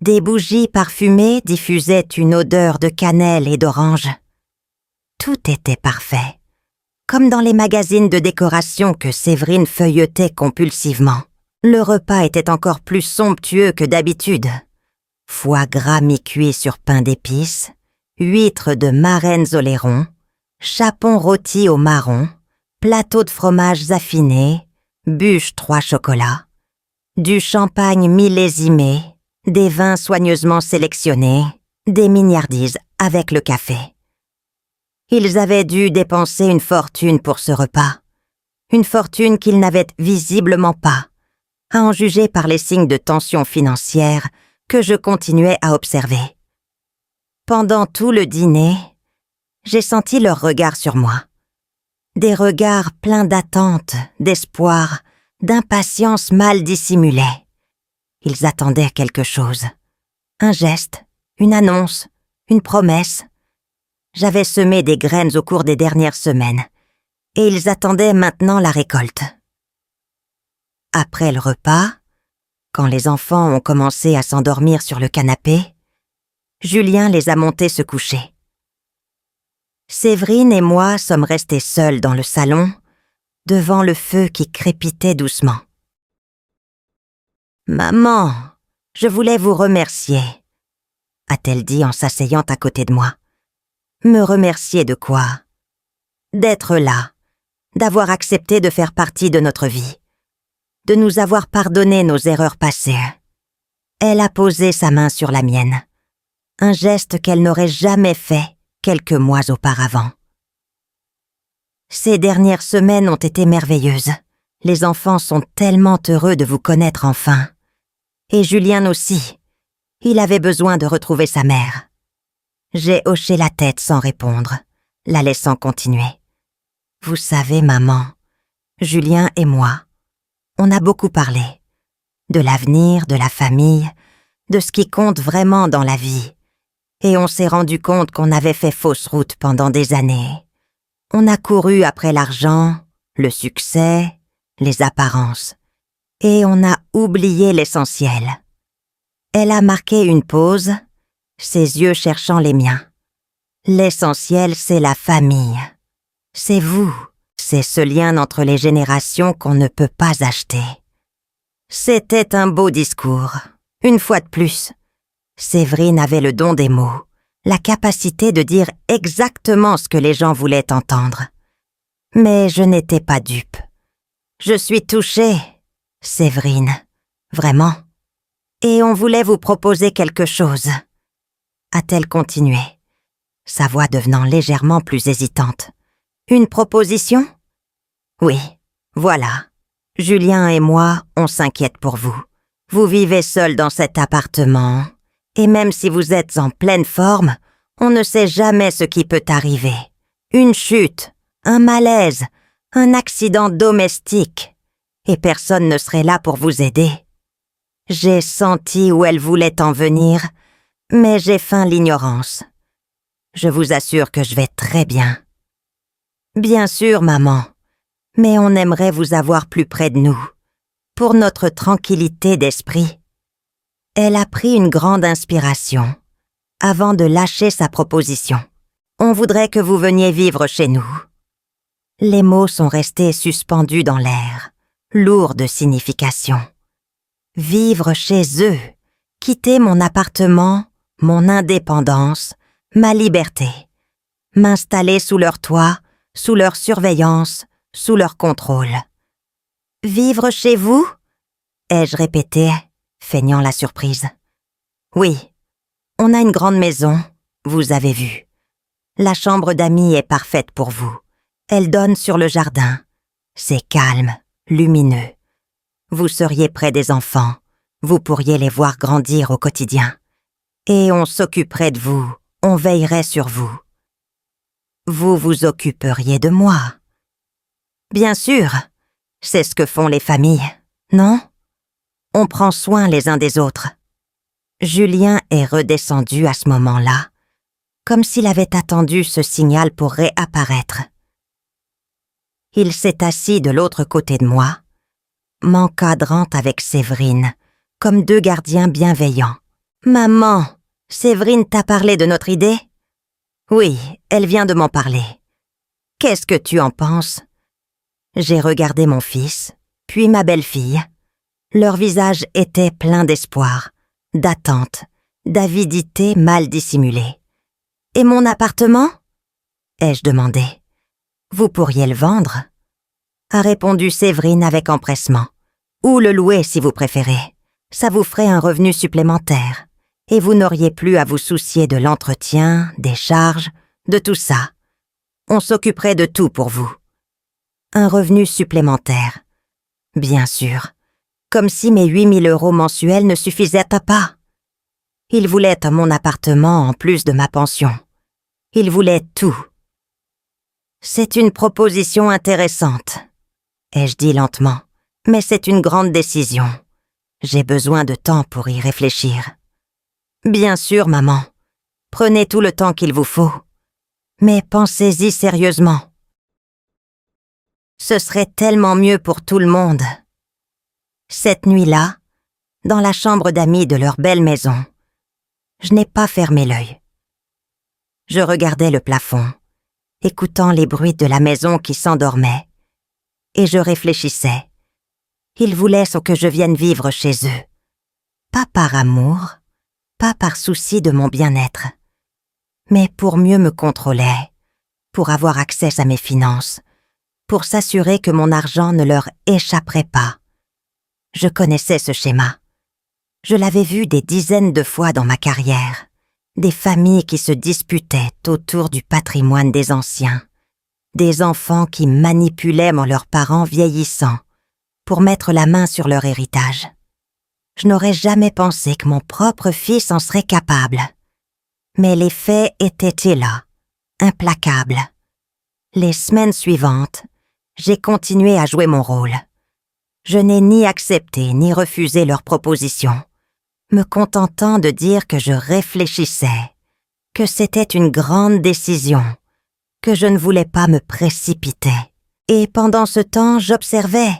Des bougies parfumées diffusaient une odeur de cannelle et d'orange. Tout était parfait, comme dans les magazines de décoration que Séverine feuilletait compulsivement. Le repas était encore plus somptueux que d'habitude. Foie gras mi-cuit sur pain d'épices, huîtres de Marennes au lairon, chapon rôti au marron, plateau de fromages affinés, bûche 3 chocolats, du champagne millésimé, des vins soigneusement sélectionnés, des mignardises avec le café. Ils avaient dû dépenser une fortune pour ce repas, une fortune qu'ils n'avaient visiblement pas, à en juger par les signes de tension financière que je continuais à observer. Pendant tout le dîner, j'ai senti leurs regards sur moi. Des regards pleins d'attente, d'espoir, d'impatience mal dissimulée. Ils attendaient quelque chose. Un geste, une annonce, une promesse. J'avais semé des graines au cours des dernières semaines, et ils attendaient maintenant la récolte. Après le repas, quand les enfants ont commencé à s'endormir sur le canapé, Julien les a montés se coucher. Séverine et moi sommes restés seuls dans le salon, devant le feu qui crépitait doucement. « Maman, je voulais vous remercier, » a-t-elle dit en s'asseyant à côté de moi. « Me remercier de quoi ? D'être là, d'avoir accepté de faire partie de notre vie, de nous avoir pardonné nos erreurs passées. » Elle a posé sa main sur la mienne, un geste qu'elle n'aurait jamais fait quelques mois auparavant. Ces dernières semaines ont été merveilleuses. Les enfants sont tellement heureux de vous connaître enfin. Et Julien aussi. Il avait besoin de retrouver sa mère. J'ai hoché la tête sans répondre, la laissant continuer. Vous savez, maman, Julien et moi, on a beaucoup parlé. De l'avenir, de la famille, de ce qui compte vraiment dans la vie. Et on s'est rendu compte qu'on avait fait fausse route pendant des années. On a couru après l'argent, le succès, les apparences. Et on a oublié l'essentiel. Elle a marqué une pause, ses yeux cherchant les miens. L'essentiel, c'est la famille. C'est vous. C'est ce lien entre les générations qu'on ne peut pas acheter. C'était un beau discours. Une fois de plus, Séverine avait le don des mots, la capacité de dire exactement ce que les gens voulaient entendre. Mais je n'étais pas dupe. Je suis touchée, Séverine, vraiment. Et on voulait vous proposer quelque chose, a-t-elle continué, sa voix devenant légèrement plus hésitante. Une proposition ? Oui, voilà. Julien et moi, on s'inquiète pour vous. Vous vivez seul dans cet appartement, et même si vous êtes en pleine forme, on ne sait jamais ce qui peut arriver. Une chute, un malaise, un accident domestique, et personne ne serait là pour vous aider. J'ai senti où elle voulait en venir, mais j'ai feint l'ignorance. Je vous assure que je vais très bien. Bien sûr, maman, mais on aimerait vous avoir plus près de nous, pour notre tranquillité d'esprit. Elle a pris une grande inspiration, avant de lâcher sa proposition. On voudrait que vous veniez vivre chez nous. Les mots sont restés suspendus dans l'air, lourds de signification. Vivre chez eux, quitter mon appartement, mon indépendance, ma liberté, m'installer sous leur toit, sous leur surveillance, sous leur contrôle. Vivre chez vous? Ai-je répété, feignant la surprise. Oui, on a une grande maison, vous avez vu. La chambre d'amis est parfaite pour vous. Elle donne sur le jardin. C'est calme, lumineux. Vous seriez près des enfants. Vous pourriez les voir grandir au quotidien. Et on s'occuperait de vous, on veillerait sur vous. Vous vous occuperiez de moi. Bien sûr, c'est ce que font les familles, non? On prend soin les uns des autres. Julien est redescendu à ce moment-là, comme s'il avait attendu ce signal pour réapparaître. Il s'est assis de l'autre côté de moi, m'encadrant avec Séverine, comme deux gardiens bienveillants. « Maman, Séverine t'a parlé de notre idée? » « Oui, elle vient de m'en parler. Qu'est-ce que tu en penses? » J'ai regardé mon fils, puis ma belle-fille. Leurs visages étaient pleins d'espoir, d'attente, d'avidité mal dissimulée. « Et mon appartement? » ai-je demandé. « Vous pourriez le vendre? » a répondu Séverine avec empressement. « Ou le louer si vous préférez. Ça vous ferait un revenu supplémentaire. Et vous n'auriez plus à vous soucier de l'entretien, des charges, de tout ça. On s'occuperait de tout pour vous. » Un revenu supplémentaire. Bien sûr. Comme si mes 8 000 € mensuels ne suffisaient pas. Il voulait mon appartement en plus de ma pension. Il voulait tout. C'est une proposition intéressante, ai-je dit lentement, mais c'est une grande décision. J'ai besoin de temps pour y réfléchir. Bien sûr, maman. Prenez tout le temps qu'il vous faut. Mais pensez-y sérieusement. Ce serait tellement mieux pour tout le monde. Cette nuit-là, dans la chambre d'amis de leur belle maison, je n'ai pas fermé l'œil. Je regardais le plafond, écoutant les bruits de la maison qui s'endormait, et je réfléchissais. Ils voulaient que je vienne vivre chez eux. Pas par amour, pas par souci de mon bien-être, mais pour mieux me contrôler, pour avoir accès à mes finances, pour s'assurer que mon argent ne leur échapperait pas. Je connaissais ce schéma. Je l'avais vu des dizaines de fois dans ma carrière. Des familles qui se disputaient autour du patrimoine des anciens. Des enfants qui manipulaient leurs parents vieillissants pour mettre la main sur leur héritage. Je n'aurais jamais pensé que mon propre fils en serait capable. Mais les faits étaient là, implacables. Les semaines suivantes, j'ai continué à jouer mon rôle. Je n'ai ni accepté ni refusé leurs propositions, me contentant de dire que je réfléchissais, que c'était une grande décision, que je ne voulais pas me précipiter. Et pendant ce temps, j'observais,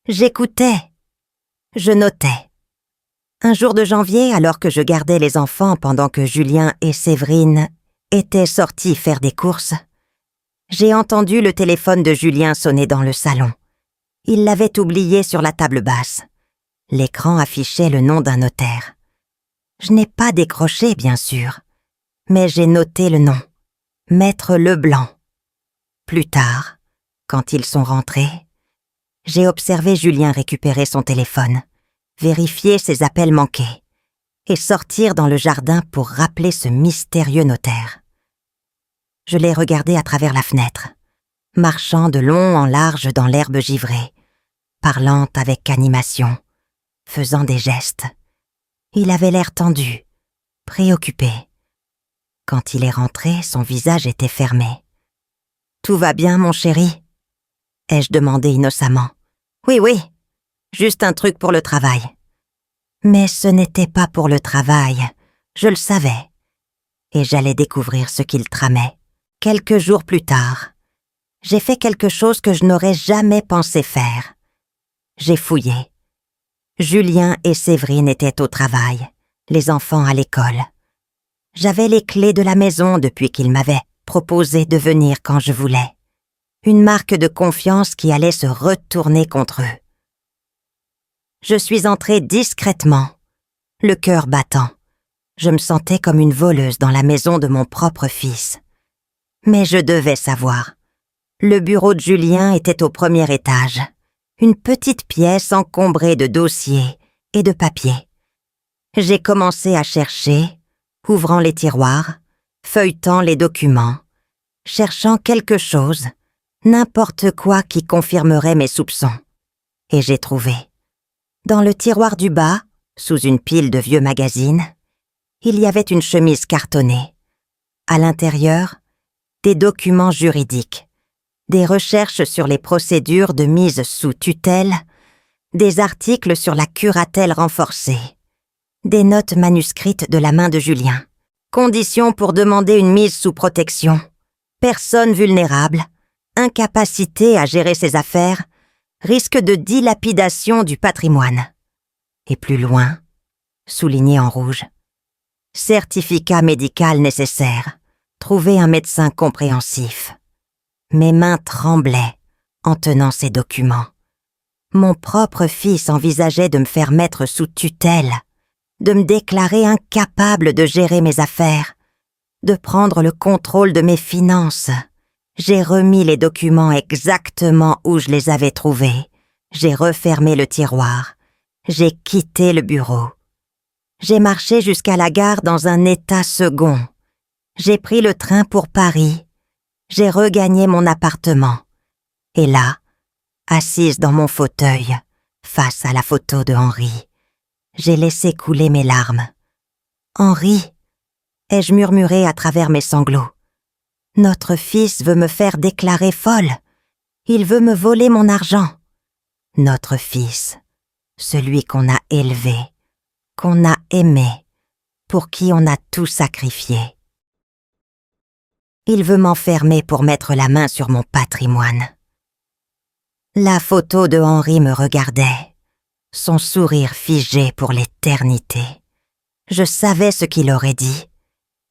j'écoutais, je notais. Un jour de janvier, alors que je gardais les enfants pendant que Julien et Séverine étaient sortis faire des courses, j'ai entendu le téléphone de Julien sonner dans le salon. Il l'avait oublié sur la table basse. L'écran affichait le nom d'un notaire. Je n'ai pas décroché, bien sûr, mais j'ai noté le nom. Maître Leblanc. Plus tard, quand ils sont rentrés, j'ai observé Julien récupérer son téléphone, vérifier ses appels manqués et sortir dans le jardin pour rappeler ce mystérieux notaire. Je l'ai regardé à travers la fenêtre, marchant de long en large dans l'herbe givrée, parlant avec animation, faisant des gestes. Il avait l'air tendu, préoccupé. Quand il est rentré, son visage était fermé. « Tout va bien, mon chéri ?» ai-je demandé innocemment. « Oui, oui, juste un truc pour le travail. » Mais ce n'était pas pour le travail, je le savais. Et j'allais découvrir ce qu'il tramait. Quelques jours plus tard, j'ai fait quelque chose que je n'aurais jamais pensé faire. J'ai fouillé. Julien et Séverine étaient au travail, les enfants à l'école. J'avais les clés de la maison depuis qu'il m'avait proposé de venir quand je voulais. Une marque de confiance qui allait se retourner contre eux. Je suis entrée discrètement, le cœur battant. Je me sentais comme une voleuse dans la maison de mon propre fils. Mais je devais savoir. Le bureau de Julien était au premier étage. Une petite pièce encombrée de dossiers et de papiers. J'ai commencé à chercher, ouvrant les tiroirs, feuilletant les documents, cherchant quelque chose, n'importe quoi qui confirmerait mes soupçons. Et j'ai trouvé. Dans le tiroir du bas, sous une pile de vieux magazines, il y avait une chemise cartonnée. À l'intérieur, des documents juridiques, des recherches sur les procédures de mise sous tutelle, des articles sur la curatelle renforcée, des notes manuscrites de la main de Julien, conditions pour demander une mise sous protection, personne vulnérable, incapacité à gérer ses affaires, risque de dilapidation du patrimoine. Et plus loin, souligné en rouge, certificat médical nécessaire, trouver un médecin compréhensif. Mes mains tremblaient en tenant ces documents. Mon propre fils envisageait de me faire mettre sous tutelle, de me déclarer incapable de gérer mes affaires, de prendre le contrôle de mes finances. J'ai remis les documents exactement où je les avais trouvés. J'ai refermé le tiroir. J'ai quitté le bureau. J'ai marché jusqu'à la gare dans un état second. J'ai pris le train pour Paris. J'ai regagné mon appartement. Et là, assise dans mon fauteuil, face à la photo de Henri, j'ai laissé couler mes larmes. Henri, ai-je murmuré à travers mes sanglots. Notre fils veut me faire déclarer folle. Il veut me voler mon argent. Notre fils, celui qu'on a élevé, qu'on a aimé, pour qui on a tout sacrifié. Il veut m'enfermer pour mettre la main sur mon patrimoine. La photo de Henri me regardait, son sourire figé pour l'éternité. Je savais ce qu'il aurait dit.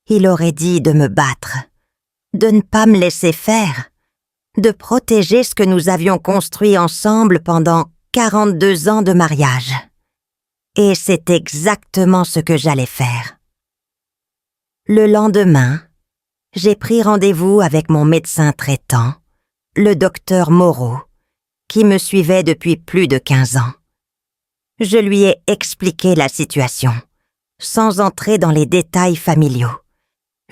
Il aurait dit de me battre, de ne pas me laisser faire, de protéger ce que nous avions construit ensemble pendant 42 ans de mariage. Et c'est exactement ce que j'allais faire. Le lendemain, j'ai pris rendez-vous avec mon médecin traitant, le docteur Moreau, qui me suivait depuis plus de 15 ans. Je lui ai expliqué la situation, sans entrer dans les détails familiaux,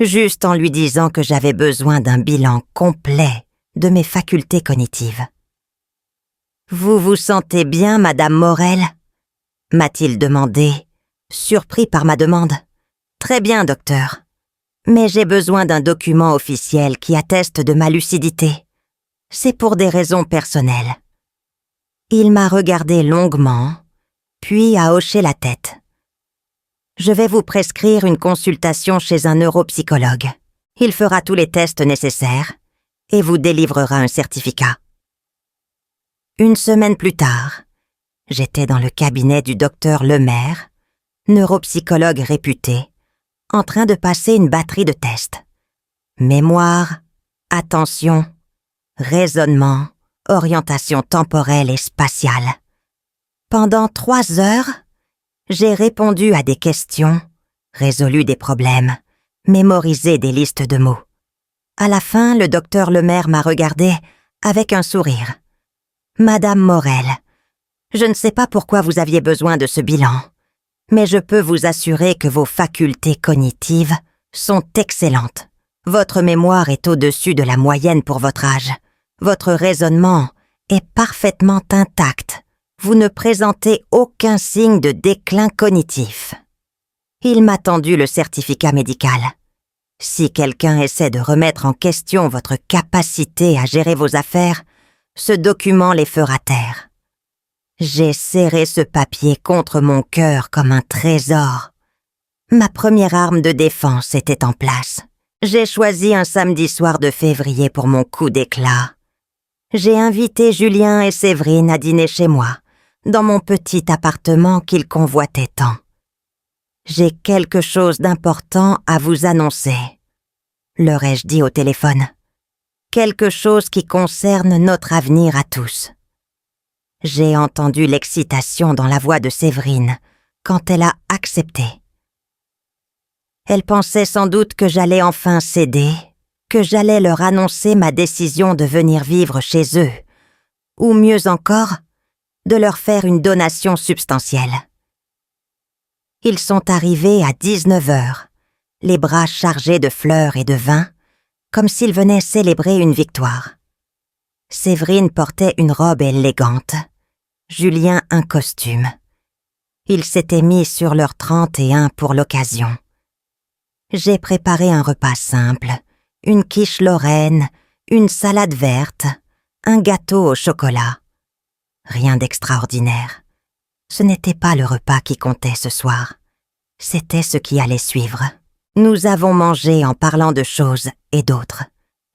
juste en lui disant que j'avais besoin d'un bilan complet de mes facultés cognitives. « Vous vous sentez bien, Madame Morel ?» m'a-t-il demandé, surpris par ma demande. « Très bien, docteur. Mais j'ai besoin d'un document officiel qui atteste de ma lucidité. C'est pour des raisons personnelles. » Il m'a regardé longuement, puis a hoché la tête. « Je vais vous prescrire une consultation chez un neuropsychologue. Il fera tous les tests nécessaires et vous délivrera un certificat. » Une semaine plus tard, j'étais dans le cabinet du docteur Lemaire, neuropsychologue réputé, en train de passer une batterie de tests. Mémoire, attention, raisonnement, orientation temporelle et spatiale. Pendant 3 heures, j'ai répondu à des questions, résolu des problèmes, mémorisé des listes de mots. À la fin, le docteur Lemaire m'a regardé avec un sourire. « Madame Morel, je ne sais pas pourquoi vous aviez besoin de ce bilan, mais je peux vous assurer que vos facultés cognitives sont excellentes. Votre mémoire est au-dessus de la moyenne pour votre âge. Votre raisonnement est parfaitement intact. Vous ne présentez aucun signe de déclin cognitif. » Il m'a tendu le certificat médical. Si quelqu'un essaie de remettre en question votre capacité à gérer vos affaires, ce document les fera taire. J'ai serré ce papier contre mon cœur comme un trésor. Ma première arme de défense était en place. J'ai choisi un samedi soir de février pour mon coup d'éclat. J'ai invité Julien et Séverine à dîner chez moi, dans mon petit appartement qu'ils convoitaient tant. J'ai quelque chose d'important à vous annoncer, leur ai-je dit au téléphone. Quelque chose qui concerne notre avenir à tous. J'ai entendu l'excitation dans la voix de Séverine quand elle a accepté. Elle pensait sans doute que j'allais enfin céder, que j'allais leur annoncer ma décision de venir vivre chez eux, ou mieux encore, de leur faire une donation substantielle. Ils sont arrivés à 19h, les bras chargés de fleurs et de vin, comme s'ils venaient célébrer une victoire. Séverine portait une robe élégante, Julien un costume. Ils s'étaient mis sur leur 31 pour l'occasion. J'ai préparé un repas simple, une quiche lorraine, une salade verte, un gâteau au chocolat. Rien d'extraordinaire. Ce n'était pas le repas qui comptait ce soir. C'était ce qui allait suivre. Nous avons mangé en parlant de choses et d'autres.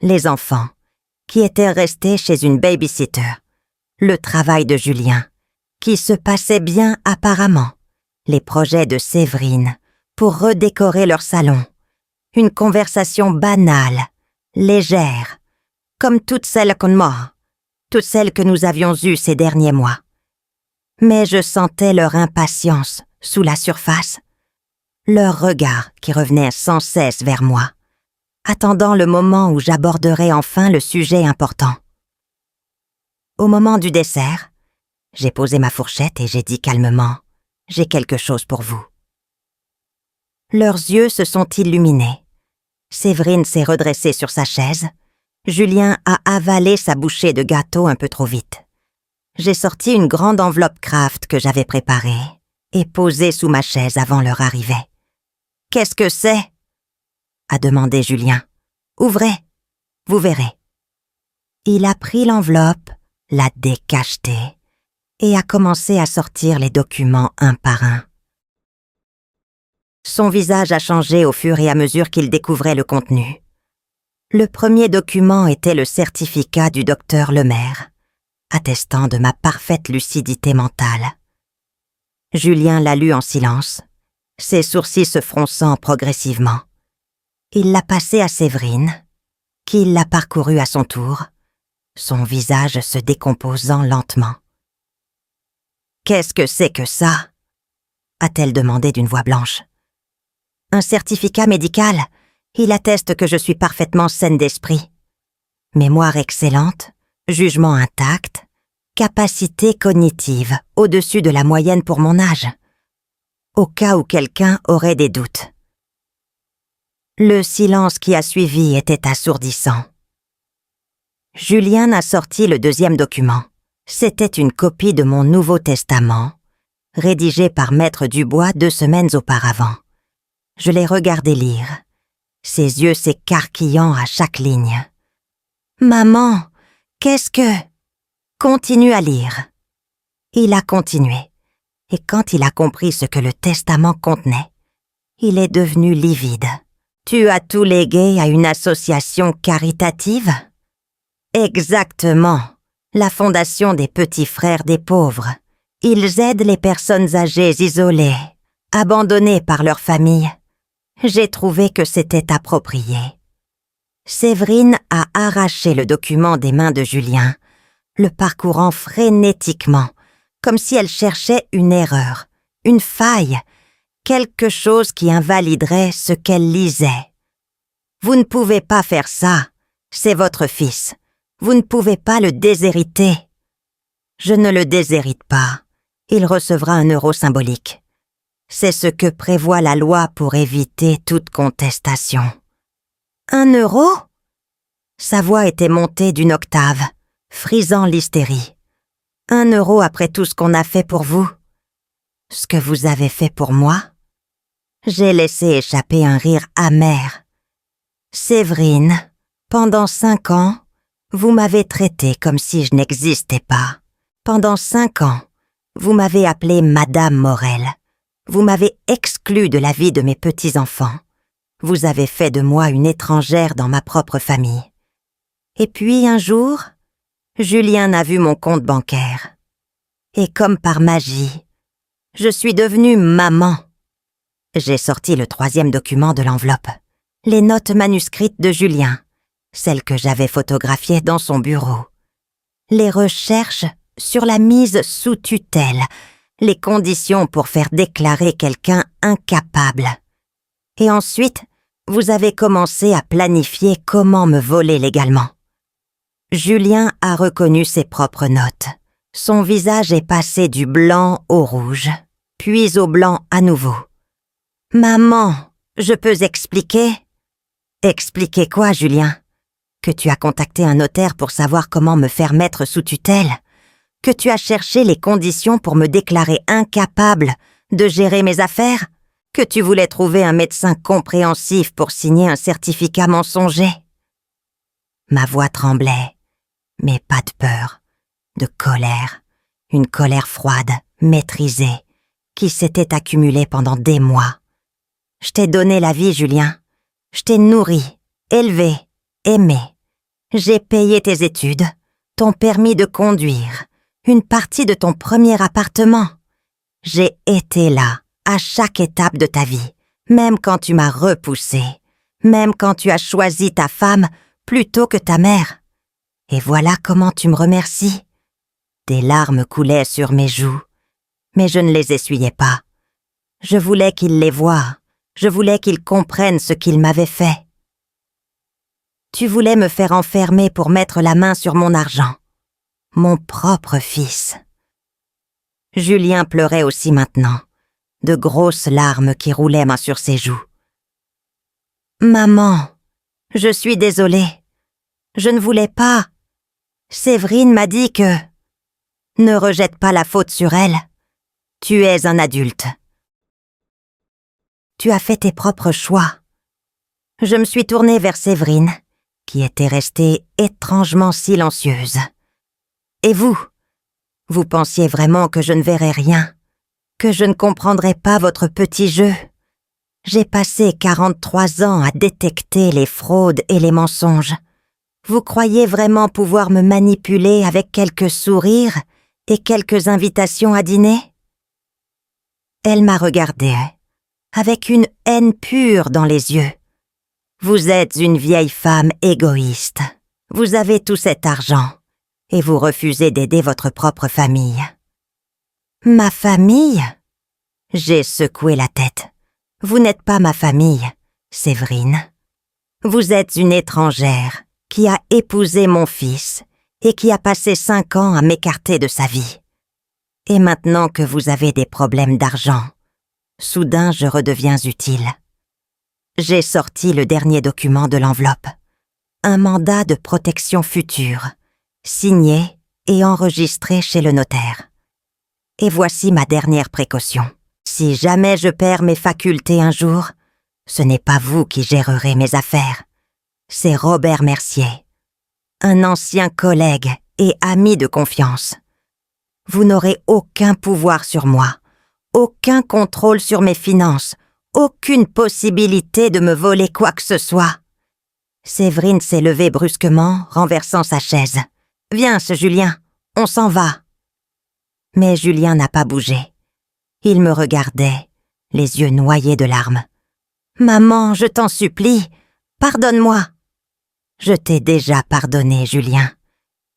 Les enfants, qui étaient restés chez une babysitter. Le travail de Julien, qui se passait bien apparemment. Les projets de Séverine pour redécorer leur salon. Une conversation banale, légère, comme toutes celles toutes celles que nous avions eues ces derniers mois. Mais je sentais leur impatience sous la surface, leur regard qui revenait sans cesse vers moi, attendant le moment où j'aborderais enfin le sujet important. Au moment du dessert, j'ai posé ma fourchette et j'ai dit calmement « J'ai quelque chose pour vous ». Leurs yeux se sont illuminés. Séverine s'est redressée sur sa chaise. Julien a avalé sa bouchée de gâteau un peu trop vite. J'ai sorti une grande enveloppe Kraft que j'avais préparée et posée sous ma chaise avant leur arrivée. « Qu'est-ce que c'est ?» a demandé Julien. « Ouvrez, vous verrez. » Il a pris l'enveloppe, l'a décachetée et a commencé à sortir les documents un par un. Son visage a changé au fur et à mesure qu'il découvrait le contenu. Le premier document était le certificat du docteur Lemaire, attestant de ma parfaite lucidité mentale. Julien l'a lu en silence, ses sourcils se fronçant progressivement. Il l'a passé à Séverine, qui l'a parcouru à son tour, son visage se décomposant lentement. « Qu'est-ce que c'est que ça ?» a-t-elle demandé d'une voix blanche. « Un certificat médical. Il atteste que je suis parfaitement saine d'esprit. Mémoire excellente, jugement intact, capacité cognitive au-dessus de la moyenne pour mon âge. Au cas où quelqu'un aurait des doutes. » Le silence qui a suivi était assourdissant. Julien a sorti le deuxième document. C'était une copie de mon Nouveau Testament, rédigé par Maître Dubois 2 semaines auparavant. Je l'ai regardé lire, ses yeux s'écarquillant à chaque ligne. « Maman, qu'est-ce que… » Continue à lire. Il a continué, et quand il a compris ce que le testament contenait, il est devenu livide. « Tu as tout légué à une association caritative ?» « Exactement. La Fondation des Petits Frères des Pauvres. Ils aident les personnes âgées isolées, abandonnées par leur famille. J'ai trouvé que c'était approprié. » Séverine a arraché le document des mains de Julien, le parcourant frénétiquement, comme si elle cherchait une erreur, une faille, quelque chose qui invaliderait ce qu'elle lisait. « Vous ne pouvez pas faire ça, c'est votre fils. Vous ne pouvez pas le déshériter. » « Je ne le déshérite pas. Il recevra 1 euro symbolique. C'est ce que prévoit la loi pour éviter toute contestation. » « 1 euro ?» Sa voix était montée d'une octave, frisant l'hystérie. « 1 euro après tout ce qu'on a fait pour vous. Ce que vous avez fait pour moi ?» J'ai laissé échapper un rire amer. « Séverine, pendant 5 ans, vous m'avez traité comme si je n'existais pas. Pendant 5 ans, vous m'avez appelée Madame Morel. Vous m'avez exclue de la vie de mes petits-enfants. Vous avez fait de moi une étrangère dans ma propre famille. Et puis un jour, Julien a vu mon compte bancaire. Et comme par magie, je suis devenue maman. J'ai sorti le 3e document de l'enveloppe. Les notes manuscrites de Julien, celles que j'avais photographiées dans son bureau. Les recherches sur la mise sous tutelle, les conditions pour faire déclarer quelqu'un incapable. Et ensuite, vous avez commencé à planifier comment me voler légalement. Julien a reconnu ses propres notes. Son visage est passé du blanc au rouge, puis au blanc à nouveau. « Maman, je peux expliquer ?» »« Expliquer quoi, Julien ? Que tu as contacté un notaire pour savoir comment me faire mettre sous tutelle ? Que tu as cherché les conditions pour me déclarer incapable de gérer mes affaires ? Que tu voulais trouver un médecin compréhensif pour signer un certificat mensonger ? » Ma voix tremblait, mais pas de peur, de colère, une colère froide, maîtrisée, qui s'était accumulée pendant des mois. Je t'ai donné la vie, Julien. Je t'ai nourri, élevé, aimé. J'ai payé tes études, ton permis de conduire, une partie de ton premier appartement. J'ai été là, à chaque étape de ta vie, même quand tu m'as repoussé, même quand tu as choisi ta femme plutôt que ta mère. Et voilà comment tu me remercies. Des larmes coulaient sur mes joues, mais je ne les essuyais pas. Je voulais qu'ils les voient, je voulais qu'ils comprennent ce qu'ils m'avaient fait. Tu voulais me faire enfermer pour mettre la main sur mon argent. Mon propre fils. Julien pleurait aussi maintenant, de grosses larmes qui roulaient sur ses joues. Maman, je suis désolée. Je ne voulais pas. Séverine m'a dit que... Ne rejette pas la faute sur elle. Tu es un adulte. Tu as fait tes propres choix. Je me suis tournée vers Séverine, qui était restée étrangement silencieuse. Et vous pensiez vraiment que je ne verrais rien, que je ne comprendrais pas votre petit jeu. J'ai passé 43 ans à détecter les fraudes et les mensonges. Vous croyez vraiment pouvoir me manipuler avec quelques sourires et quelques invitations à dîner ? Elle m'a regardée, avec une haine pure dans les yeux. Vous êtes une vieille femme égoïste. Vous avez tout cet argent et vous refusez d'aider votre propre famille. Ma famille ? J'ai secoué la tête. Vous n'êtes pas ma famille, Séverine. Vous êtes une étrangère qui a épousé mon fils et qui a passé 5 ans à m'écarter de sa vie. Et maintenant que vous avez des problèmes d'argent, soudain je redeviens utile. J'ai sorti le dernier document de l'enveloppe. Un mandat de protection future, signé et enregistré chez le notaire. Et voici ma dernière précaution. Si jamais je perds mes facultés un jour, ce n'est pas vous qui gérerez mes affaires. C'est Robert Mercier, un ancien collègue et ami de confiance. Vous n'aurez aucun pouvoir sur moi, aucun contrôle sur mes finances, aucune possibilité de me voler quoi que ce soit. Séverine s'est levée brusquement, renversant sa chaise. « Viens, ce Julien, on s'en va. » Mais Julien n'a pas bougé. Il me regardait, les yeux noyés de larmes. « Maman, je t'en supplie, pardonne-moi. » Je t'ai déjà pardonné, Julien.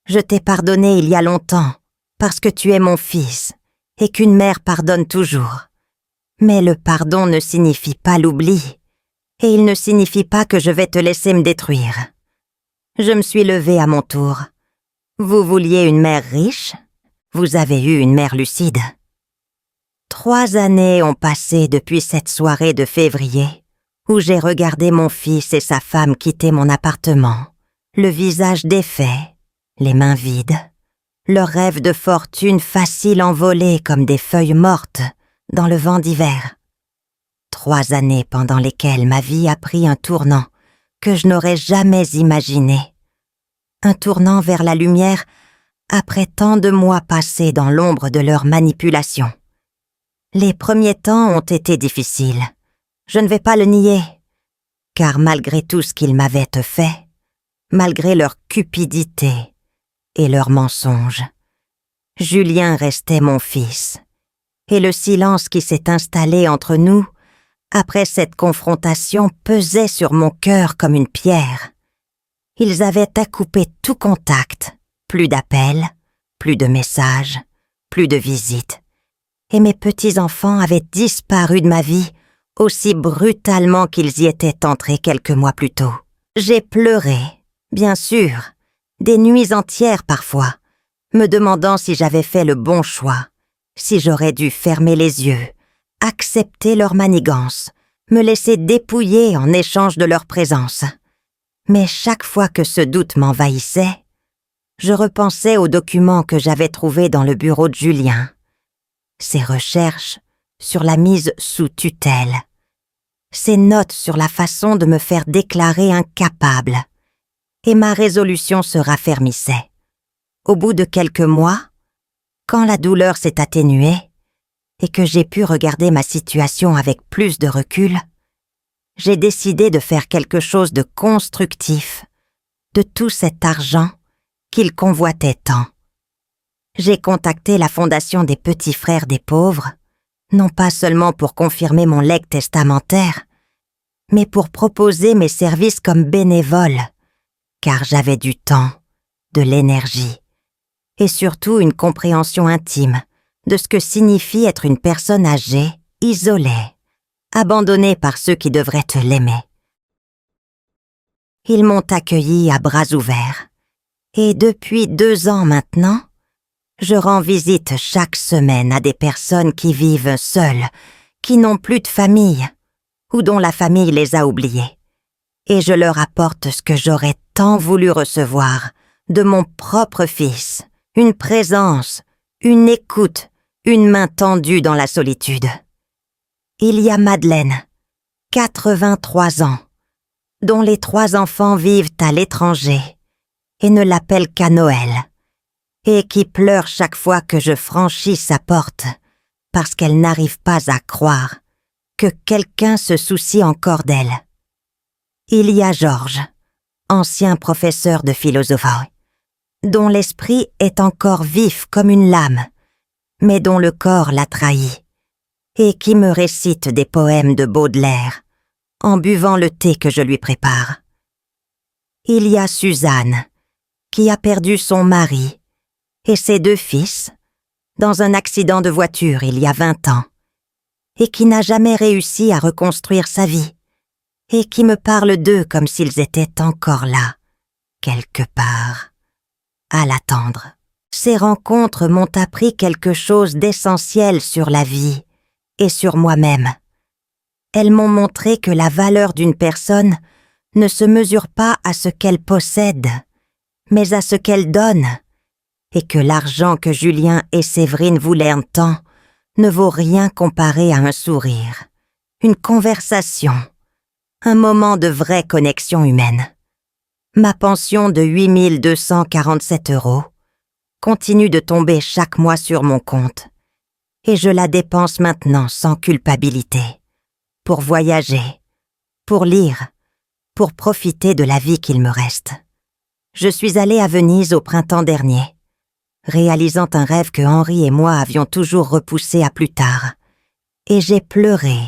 Je t'ai pardonné il y a longtemps, parce que tu es mon fils, et qu'une mère pardonne toujours. Mais le pardon ne signifie pas l'oubli, et il ne signifie pas que je vais te laisser me détruire. Je me suis levée à mon tour. Vous vouliez une mère riche ? Vous avez eu une mère lucide. 3 années ont passé depuis cette soirée de février, où j'ai regardé mon fils et sa femme quitter mon appartement, le visage défait, les mains vides, leurs rêves de fortune faciles envolés comme des feuilles mortes dans le vent d'hiver. 3 années pendant lesquelles ma vie a pris un tournant que je n'aurais jamais imaginé. Un tournant vers la lumière après tant de mois passés dans l'ombre de leur manipulation. Les premiers temps ont été difficiles. Je ne vais pas le nier, car malgré tout ce qu'ils m'avaient fait, malgré leur cupidité et leurs mensonges, Julien restait mon fils, et le silence qui s'est installé entre nous après cette confrontation, pesait sur mon cœur comme une pierre. Ils avaient à couper tout contact, plus d'appels, plus de messages, plus de visites. Et mes petits-enfants avaient disparu de ma vie aussi brutalement qu'ils y étaient entrés quelques mois plus tôt. J'ai pleuré, bien sûr, des nuits entières parfois, me demandant si j'avais fait le bon choix, si j'aurais dû fermer les yeux, accepter leur manigance, me laisser dépouiller en échange de leur présence. Mais chaque fois que ce doute m'envahissait, je repensais aux documents que j'avais trouvés dans le bureau de Julien. Ses recherches sur la mise sous tutelle, ses notes sur la façon de me faire déclarer incapable, et ma résolution se raffermissait. Au bout de quelques mois, quand la douleur s'est atténuée et que j'ai pu regarder ma situation avec plus de recul, j'ai décidé de faire quelque chose de constructif de tout cet argent qu'il convoitait tant. J'ai contacté la Fondation des Petits Frères des Pauvres, non pas seulement pour confirmer mon legs testamentaire, mais pour proposer mes services comme bénévole, car j'avais du temps, de l'énergie, et surtout une compréhension intime de ce que signifie être une personne âgée, isolée, abandonnée par ceux qui devraient l'aimer. Ils m'ont accueilli à bras ouverts, et depuis 2 ans maintenant, je rends visite chaque semaine à des personnes qui vivent seules, qui n'ont plus de famille, ou dont la famille les a oubliées. Et je leur apporte ce que j'aurais tant voulu recevoir de mon propre fils, une présence, une écoute, une main tendue dans la solitude. Il y a Madeleine, 83 ans, dont les 3 enfants vivent à l'étranger et ne l'appellent qu'à Noël, et qui pleure chaque fois que je franchis sa porte, parce qu'elle n'arrive pas à croire que quelqu'un se soucie encore d'elle. Il y a Georges, ancien professeur de philosophie, dont l'esprit est encore vif comme une lame, mais dont le corps l'a trahi, et qui me récite des poèmes de Baudelaire, en buvant le thé que je lui prépare. Il y a Suzanne, qui a perdu son mari et ses 2 fils dans un accident de voiture il y a 20 ans, et qui n'a jamais réussi à reconstruire sa vie, et qui me parle d'eux comme s'ils étaient encore là, quelque part, à l'attendre. Ces rencontres m'ont appris quelque chose d'essentiel sur la vie et sur moi-même. Elles m'ont montré que la valeur d'une personne ne se mesure pas à ce qu'elle possède, mais à ce qu'elle donne, et que l'argent que Julien et Séverine voulaient tant ne vaut rien comparé à un sourire, une conversation, un moment de vraie connexion humaine. Ma pension de 8 247 € continue de tomber chaque mois sur mon compte, et je la dépense maintenant sans culpabilité, pour voyager, pour lire, pour profiter de la vie qu'il me reste. Je suis allée à Venise au printemps dernier, réalisant un rêve que Henri et moi avions toujours repoussé à plus tard, et j'ai pleuré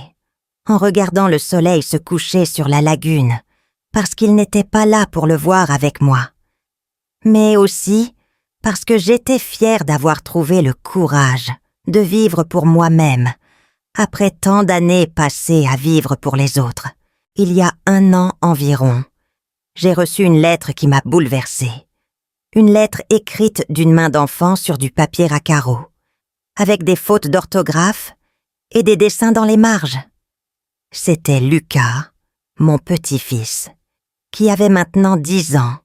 en regardant le soleil se coucher sur la lagune, parce qu'il n'était pas là pour le voir avec moi, mais aussi parce que j'étais fière d'avoir trouvé le courage de vivre pour moi-même, après tant d'années passées à vivre pour les autres. Il y a 1 an environ, j'ai reçu une lettre qui m'a bouleversée. Une lettre écrite d'une main d'enfant sur du papier à carreaux, avec des fautes d'orthographe et des dessins dans les marges. C'était Lucas, mon petit-fils, qui avait maintenant 10 ans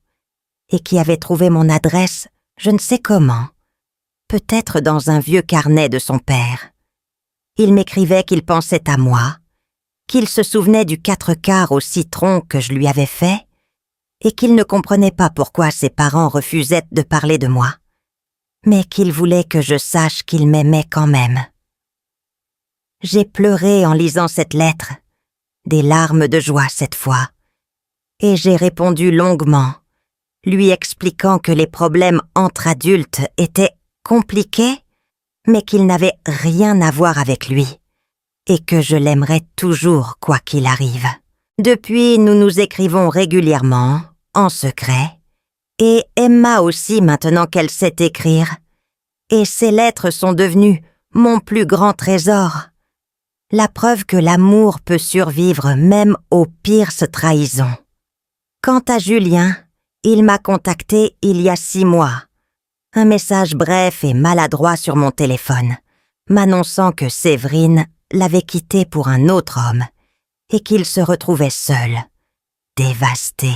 et qui avait trouvé mon adresse, je ne sais comment, peut-être dans un vieux carnet de son père. Il m'écrivait qu'il pensait à moi, qu'il se souvenait du 4/4 au citron que je lui avais fait, et qu'il ne comprenait pas pourquoi ses parents refusaient de parler de moi, mais qu'il voulait que je sache qu'il m'aimait quand même. J'ai pleuré en lisant cette lettre, des larmes de joie cette fois, et j'ai répondu longuement, lui expliquant que les problèmes entre adultes étaient compliqués, mais qu'ils n'avaient rien à voir avec lui, et que je l'aimerai toujours quoi qu'il arrive. Depuis, nous nous écrivons régulièrement, en secret, et Emma aussi maintenant qu'elle sait écrire, et ces lettres sont devenues mon plus grand trésor. La preuve que l'amour peut survivre même aux pires trahisons. Quant à Julien, il m'a contacté il y a 6 mois. Un message bref et maladroit sur mon téléphone, m'annonçant que Séverine l'avait quitté pour un autre homme et qu'il se retrouvait seul, dévasté,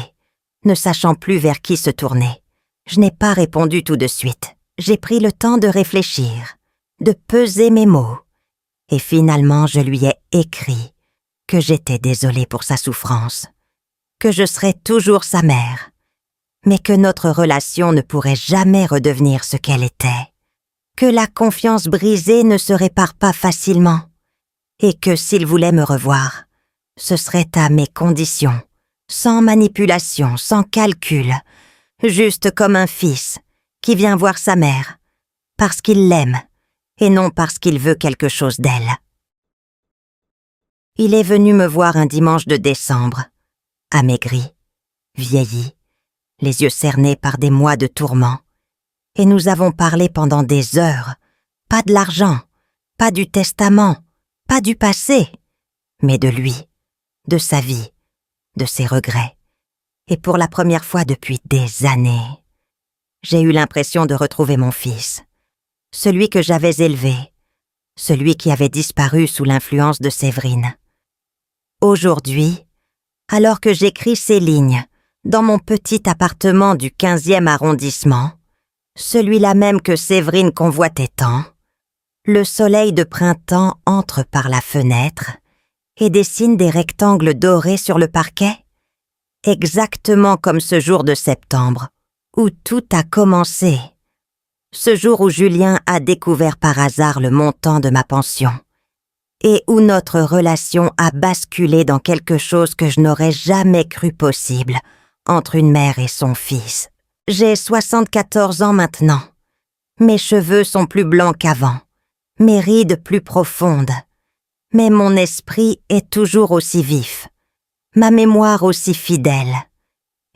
ne sachant plus vers qui se tourner. Je n'ai pas répondu tout de suite. J'ai pris le temps de réfléchir, de peser mes mots. Et finalement, je lui ai écrit que j'étais désolée pour sa souffrance, que je serais toujours sa mère, mais que notre relation ne pourrait jamais redevenir ce qu'elle était, que la confiance brisée ne se répare pas facilement, et que s'il voulait me revoir, ce serait à mes conditions, sans manipulation, sans calcul, juste comme un fils qui vient voir sa mère, parce qu'il l'aime, et non parce qu'il veut quelque chose d'elle. Il est venu me voir un dimanche de décembre, amaigri, vieilli, les yeux cernés par des mois de tourments, et nous avons parlé pendant des heures, pas de l'argent, pas du testament, pas du passé, mais de lui, de sa vie, de ses regrets, et pour la première fois depuis des années, j'ai eu l'impression de retrouver mon fils, celui que j'avais élevé, celui qui avait disparu sous l'influence de Séverine. Aujourd'hui, alors que j'écris ces lignes dans mon petit appartement du 15e arrondissement, celui-là même que Séverine convoitait tant, le soleil de printemps entre par la fenêtre et dessine des rectangles dorés sur le parquet, exactement comme ce jour de septembre où tout a commencé. Ce jour où Julien a découvert par hasard le montant de ma pension et où notre relation a basculé dans quelque chose que je n'aurais jamais cru possible entre une mère et son fils. J'ai 74 ans maintenant. Mes cheveux sont plus blancs qu'avant, mes rides plus profondes, mais mon esprit est toujours aussi vif, ma mémoire aussi fidèle,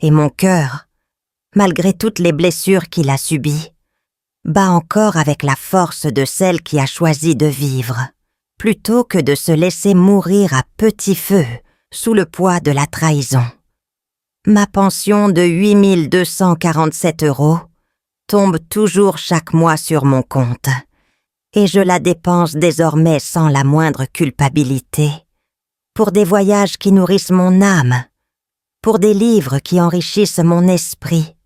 et mon cœur, malgré toutes les blessures qu'il a subies, bat encore avec la force de celle qui a choisi de vivre, plutôt que de se laisser mourir à petit feu sous le poids de la trahison. Ma pension de 8 247 € tombe toujours chaque mois sur mon compte, et je la dépense désormais sans la moindre culpabilité, pour des voyages qui nourrissent mon âme, pour des livres qui enrichissent mon esprit,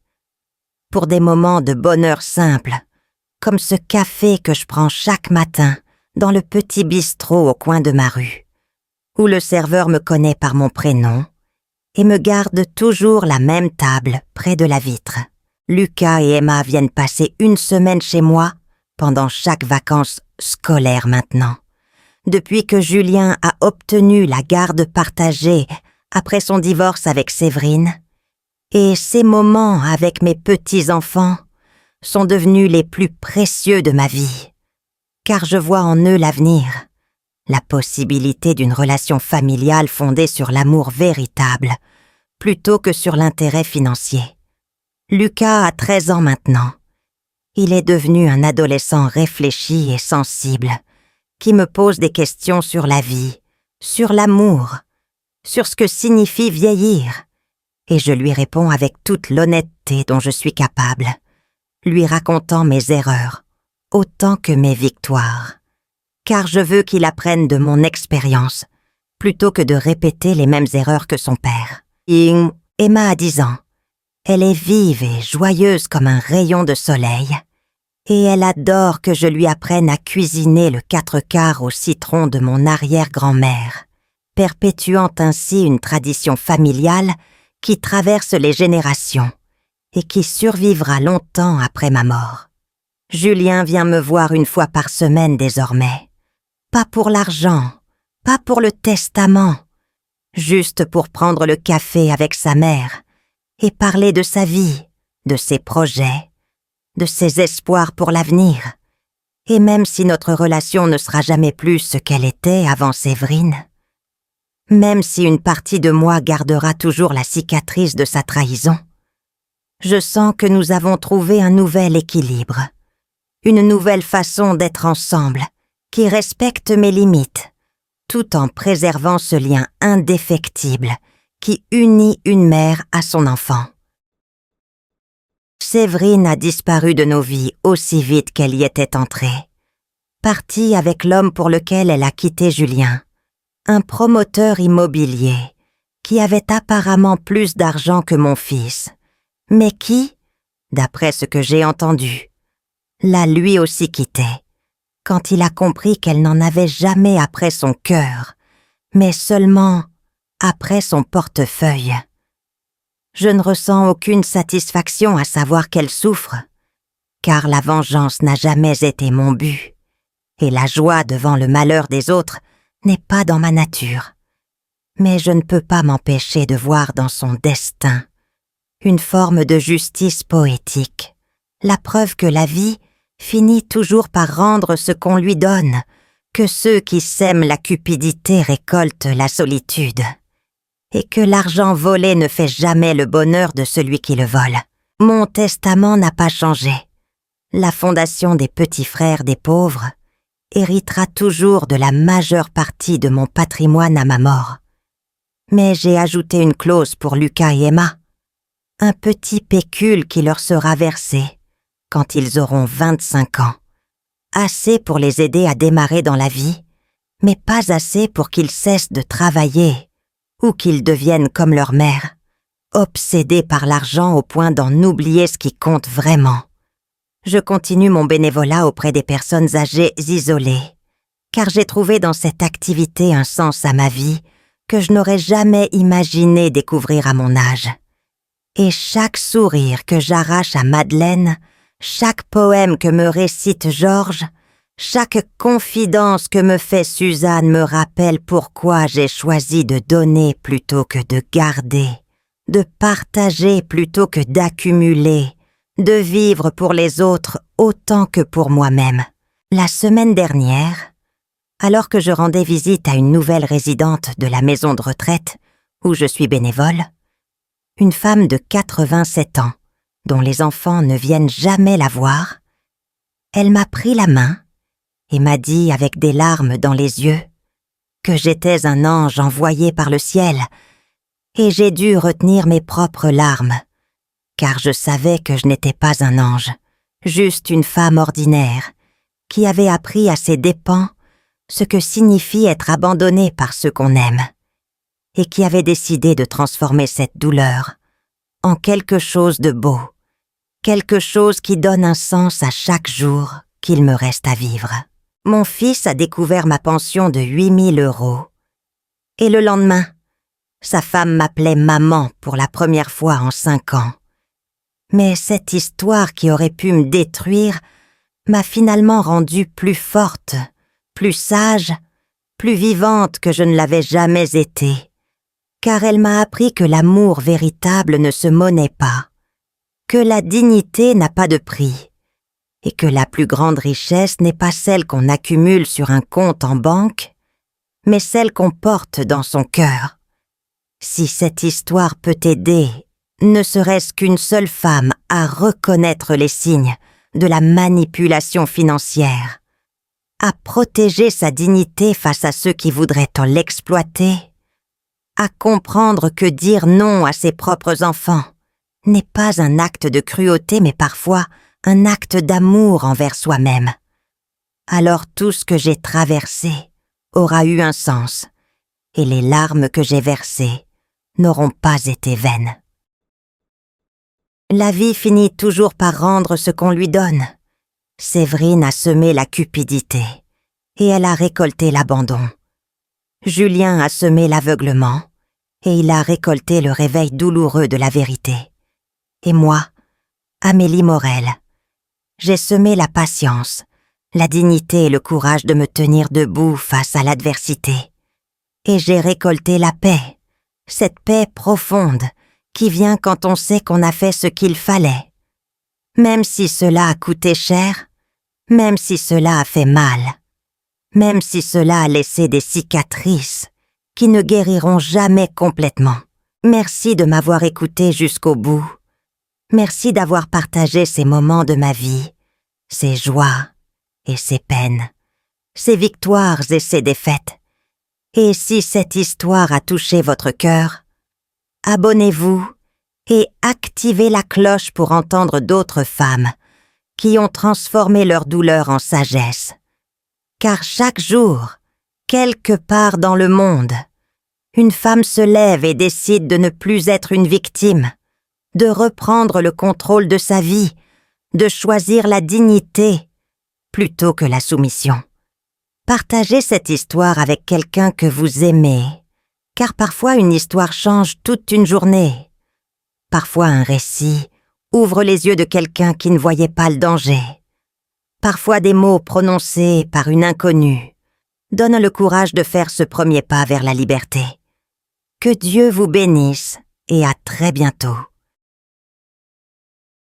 pour des moments de bonheur simple, comme ce café que je prends chaque matin dans le petit bistrot au coin de ma rue, où le serveur me connaît par mon prénom et me garde toujours la même table près de la vitre. Lucas et Emma viennent passer 1 semaine chez moi pendant chaque vacances scolaires maintenant, depuis que Julien a obtenu la garde partagée après son divorce avec Séverine, et ces moments avec mes petits-enfants sont devenus les plus précieux de ma vie, car je vois en eux l'avenir, la possibilité d'une relation familiale fondée sur l'amour véritable, plutôt que sur l'intérêt financier. Lucas a 13 ans maintenant. Il est devenu un adolescent réfléchi et sensible, qui me pose des questions sur la vie, sur l'amour, sur ce que signifie vieillir, et je lui réponds avec toute l'honnêteté dont je suis capable, lui racontant mes erreurs, autant que mes victoires, car je veux qu'il apprenne de mon expérience, plutôt que de répéter les mêmes erreurs que son père. Emma a 10 ans. Elle est vive et joyeuse comme un rayon de soleil, et elle adore que je lui apprenne à cuisiner le 4/4 au citron de mon arrière-grand-mère, perpétuant ainsi une tradition familiale qui traverse les générations et qui survivra longtemps après ma mort. Julien vient me voir 1 fois par semaine désormais, pas pour l'argent, pas pour le testament, juste pour prendre le café avec sa mère et parler de sa vie, de ses projets, de ses espoirs pour l'avenir, Et même si notre relation ne sera jamais plus ce qu'elle était avant Séverine, même si une partie de moi gardera toujours la cicatrice de sa trahison, je sens que nous avons trouvé un nouvel équilibre, une nouvelle façon d'être ensemble qui respecte mes limites, tout en préservant ce lien indéfectible qui unit une mère à son enfant. Séverine a disparu de nos vies aussi vite qu'elle y était entrée, partie avec l'homme pour lequel elle a quitté Julien, un promoteur immobilier qui avait apparemment plus d'argent que mon fils, mais qui, d'après ce que j'ai entendu, l'a lui aussi quitté, quand il a compris qu'elle n'en avait jamais après son cœur, mais seulement après son portefeuille. Je ne ressens aucune satisfaction à savoir qu'elle souffre, car la vengeance n'a jamais été mon but, et la joie devant le malheur des autres n'est pas dans ma nature. Mais je ne peux pas m'empêcher de voir dans son destin une forme de justice poétique, la preuve que la vie finit toujours par rendre ce qu'on lui donne, que ceux qui sèment la cupidité récoltent la solitude, et que l'argent volé ne fait jamais le bonheur de celui qui le vole. Mon testament n'a pas changé. La Fondation des Petits Frères des Pauvres héritera toujours de la majeure partie de mon patrimoine à ma mort. Mais j'ai ajouté une clause pour Lucas et Emma, un petit pécule qui leur sera versé quand ils auront 25 ans, assez pour les aider à démarrer dans la vie, mais pas assez pour qu'ils cessent de travailler ou qu'ils deviennent comme leur mère, obsédés par l'argent au point d'en oublier ce qui compte vraiment. Je continue mon bénévolat auprès des personnes âgées isolées, car j'ai trouvé dans cette activité un sens à ma vie que je n'aurais jamais imaginé découvrir à mon âge. Et chaque sourire que j'arrache à Madeleine, chaque poème que me récite Georges, chaque confidence que me fait Suzanne me rappelle pourquoi j'ai choisi de donner plutôt que de garder, de partager plutôt que d'accumuler, de vivre pour les autres autant que pour moi-même. La semaine dernière, alors que je rendais visite à une nouvelle résidente de la maison de retraite, où je suis bénévole, une femme de 87 ans, dont les enfants ne viennent jamais la voir, elle m'a pris la main et m'a dit avec des larmes dans les yeux que j'étais un ange envoyé par le ciel, et j'ai dû retenir mes propres larmes, car je savais que je n'étais pas un ange, juste une femme ordinaire, qui avait appris à ses dépens ce que signifie être abandonnée par ceux qu'on aime, et qui avait décidé de transformer cette douleur en quelque chose de beau, quelque chose qui donne un sens à chaque jour qu'il me reste à vivre. Mon fils a découvert ma pension de 8 000 €, et le lendemain, sa femme m'appelait maman pour la première fois en 5 ans. Mais cette histoire qui aurait pu me détruire m'a finalement rendue plus forte, plus sage, plus vivante que je ne l'avais jamais été, car elle m'a appris que l'amour véritable ne se monnaie pas, que la dignité n'a pas de prix, et que la plus grande richesse n'est pas celle qu'on accumule sur un compte en banque, mais celle qu'on porte dans son cœur. Si cette histoire peut aider, ne serait-ce qu'une seule femme, à reconnaître les signes de la manipulation financière, à protéger sa dignité face à ceux qui voudraient en l'exploiter, à comprendre que dire non à ses propres enfants n'est pas un acte de cruauté mais parfois un acte d'amour envers soi-même, alors tout ce que j'ai traversé aura eu un sens et les larmes que j'ai versées n'auront pas été vaines. La vie finit toujours par rendre ce qu'on lui donne. Séverine a semé la cupidité et elle a récolté l'abandon. Julien a semé l'aveuglement et il a récolté le réveil douloureux de la vérité. Et moi, Amélie Morel, j'ai semé la patience, la dignité et le courage de me tenir debout face à l'adversité. Et j'ai récolté la paix, cette paix profonde qui vient quand on sait qu'on a fait ce qu'il fallait. Même si cela a coûté cher, même si cela a fait mal, même si cela a laissé des cicatrices qui ne guériront jamais complètement. Merci de m'avoir écouté jusqu'au bout. Merci d'avoir partagé ces moments de ma vie, ces joies et ces peines, ces victoires et ces défaites. Et si cette histoire a touché votre cœur, abonnez-vous et activez la cloche pour entendre d'autres femmes qui ont transformé leur douleur en sagesse. Car chaque jour, quelque part dans le monde, une femme se lève et décide de ne plus être une victime, de reprendre le contrôle de sa vie, de choisir la dignité plutôt que la soumission. Partagez cette histoire avec quelqu'un que vous aimez, car parfois une histoire change toute une journée. Parfois un récit ouvre les yeux de quelqu'un qui ne voyait pas le danger. Parfois des mots prononcés par une inconnue donnent le courage de faire ce premier pas vers la liberté. Que Dieu vous bénisse et à très bientôt.